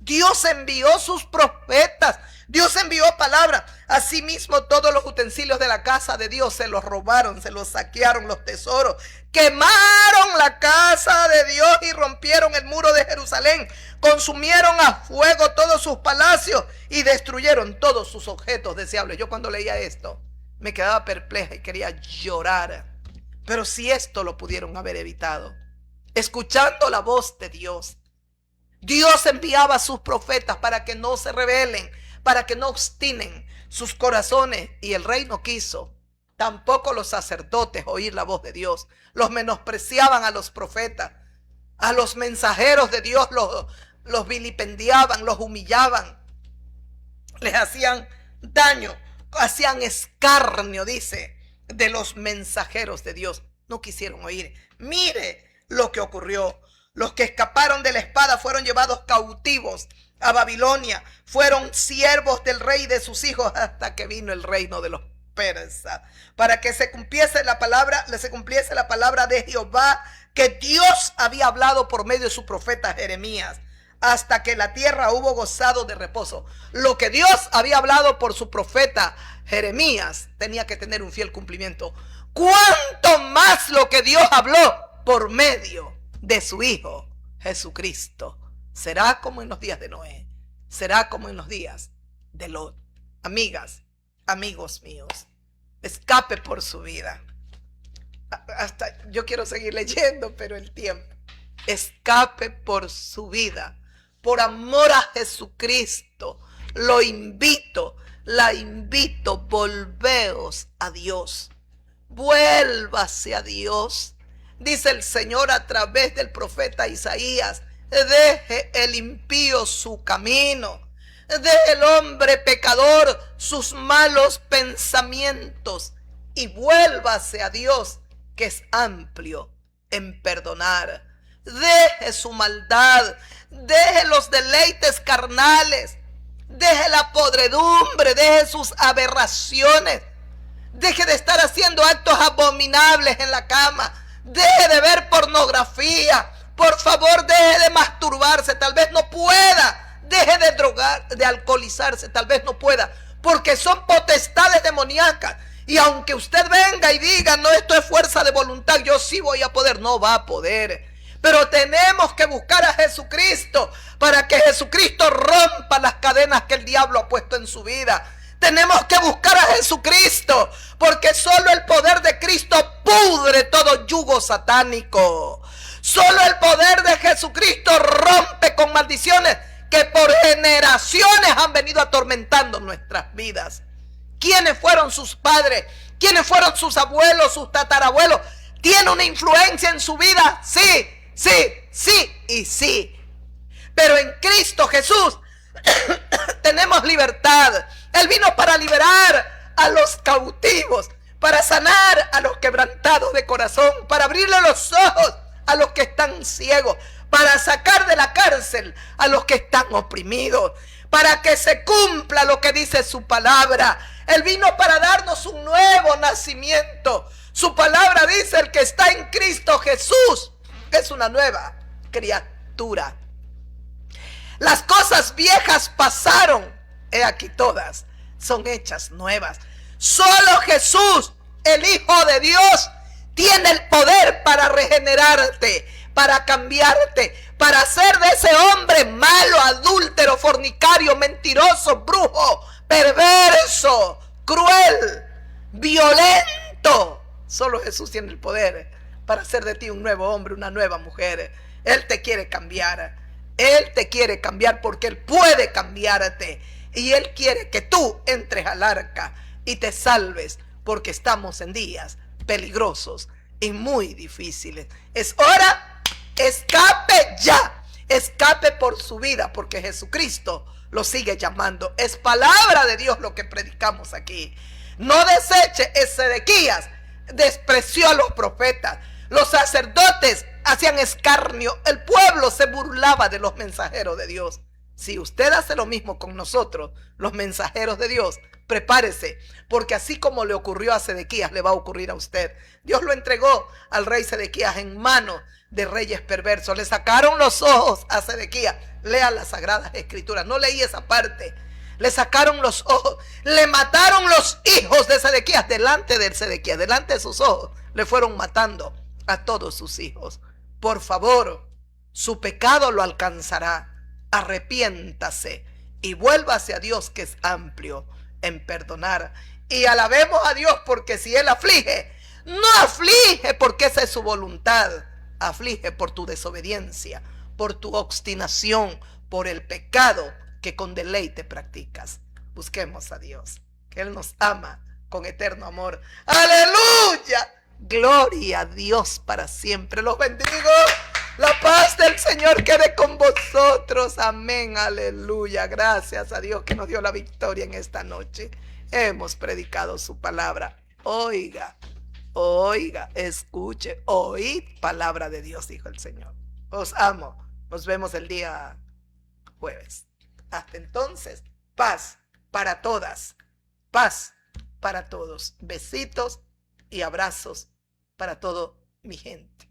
Dios envió sus profetas, Dios envió palabras. Asimismo, todos los utensilios de la casa de Dios se los robaron, se los saquearon, los tesoros. Quemaron la casa de Dios y rompieron el muro de Jerusalén. Consumieron a fuego todos sus palacios y destruyeron todos sus objetos deseables. Yo cuando leía esto me quedaba perpleja y quería llorar. Pero si esto lo pudieron haber evitado, escuchando la voz de Dios. Dios enviaba a sus profetas para que no se rebelen, para que no obstinen sus corazones, y el rey no quiso. Tampoco los sacerdotes oír la voz de Dios. Los menospreciaban a los profetas, a los mensajeros de Dios los vilipendiaban, los humillaban, les hacían daño, hacían escarnio, dice, de los mensajeros de Dios. No quisieron oír. Mire lo que ocurrió. Los que escaparon de la espada fueron llevados cautivos a Babilonia. Fueron siervos del rey y de sus hijos hasta que vino el reino de los persas. Para que se cumpliese la palabra de Jehová que Dios había hablado por medio de su profeta Jeremías. Hasta que la tierra hubo gozado de reposo. Lo que Dios había hablado por su profeta Jeremías tenía que tener un fiel cumplimiento. ¿Cuánto más lo que Dios habló por medio de su Hijo Jesucristo? Será como en los días de Noé, será como en los días de Lot. Amigas, amigos míos, escape por su vida. Hasta yo quiero seguir leyendo, pero el tiempo. Escape por su vida, por amor a Jesucristo. Lo invito, la invito, volveos a Dios, vuélvase a Dios. Dice el Señor a través del profeta Isaías: deje el impío su camino, deje el hombre pecador sus malos pensamientos y vuélvase a Dios, que es amplio en perdonar. Deje su maldad, deje los deleites carnales, deje la podredumbre, deje sus aberraciones, deje de estar haciendo actos abominables en la cama. Deje de ver pornografía. Por favor, deje de masturbarse. Tal vez no pueda. Deje de drogar, de alcoholizarse. Tal vez no pueda. Porque son potestades demoníacas. Y aunque usted venga y diga: no, esto es fuerza de voluntad, yo sí voy a poder. No va a poder. Pero tenemos que buscar a Jesucristo para que Jesucristo rompa las cadenas que el diablo ha puesto en su vida. Tenemos que buscar a Jesucristo, porque solo el poder de Cristo pudre todo yugo satánico. Solo el poder de Jesucristo rompe con maldiciones que por generaciones han venido atormentando nuestras vidas. ¿Quiénes fueron sus padres? ¿Quiénes fueron sus abuelos, sus tatarabuelos? ¿Tiene una influencia en su vida? Sí, sí, sí y sí. Pero en Cristo Jesús tenemos libertad. Él vino para liberar a los cautivos, para sanar a los quebrantados de corazón, para abrirle los ojos a los que están ciegos, para sacar de la cárcel a los que están oprimidos, para que se cumpla lo que dice su palabra. Él vino para darnos un nuevo nacimiento. Su palabra dice: el que está en Cristo Jesús es una nueva criatura. Las cosas viejas pasaron, he aquí todas son hechas nuevas. Solo Jesús, el Hijo de Dios, tiene el poder para regenerarte, para cambiarte, para hacer de ese hombre malo, adúltero, fornicario, mentiroso, brujo, perverso, cruel, violento. Solo Jesús tiene el poder para hacer de ti un nuevo hombre, una nueva mujer. Él te quiere cambiar. Él te quiere cambiar porque Él puede cambiarte. Y Él quiere que tú entres al arca y te salves, porque estamos en días peligrosos y muy difíciles. Es hora, escape ya. Escape por su vida, porque Jesucristo lo sigue llamando. Es palabra de Dios lo que predicamos aquí. No deseche. Ezequías despreció a los profetas. Los sacerdotes hacían escarnio. El pueblo se burlaba de los mensajeros de Dios. Si usted hace lo mismo con nosotros, los mensajeros de Dios, Prepárese, porque así como le ocurrió a Sedequías, le va a ocurrir a usted. Dios lo entregó al rey Sedequías en manos de reyes perversos. Le sacaron los ojos a Sedequías. Lea las Sagradas Escrituras. No leí esa parte. Le sacaron los ojos. Le mataron los hijos de Sedequías delante de Sedequías. Delante de sus ojos. Le fueron matando a todos sus hijos. Por favor, su pecado lo alcanzará. Arrepiéntase y vuélvase a Dios, que es amplio en perdonar, y alabemos a Dios, porque si Él aflige, no aflige porque esa es su voluntad, aflige por tu desobediencia, por tu obstinación, por el pecado que con deleite practicas. Busquemos a Dios, que Él nos ama con eterno amor. ¡Aleluya! Gloria a Dios para siempre. Los bendigo. La paz del Señor quede con vosotros. Amén. Aleluya. Gracias a Dios que nos dio la victoria en esta noche. Hemos predicado su palabra. Oiga, oiga, escuche, oíd palabra de Dios, dijo el Señor. Os amo. Nos vemos el día jueves. Hasta entonces, paz para todas. Paz para todos. Besitos y abrazos para toda mi gente.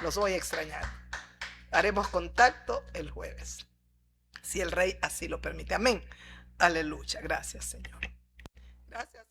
Los voy a extrañar. Haremos contacto el jueves, si el Rey así lo permite. Amén. Aleluya. Gracias, Señor. Gracias.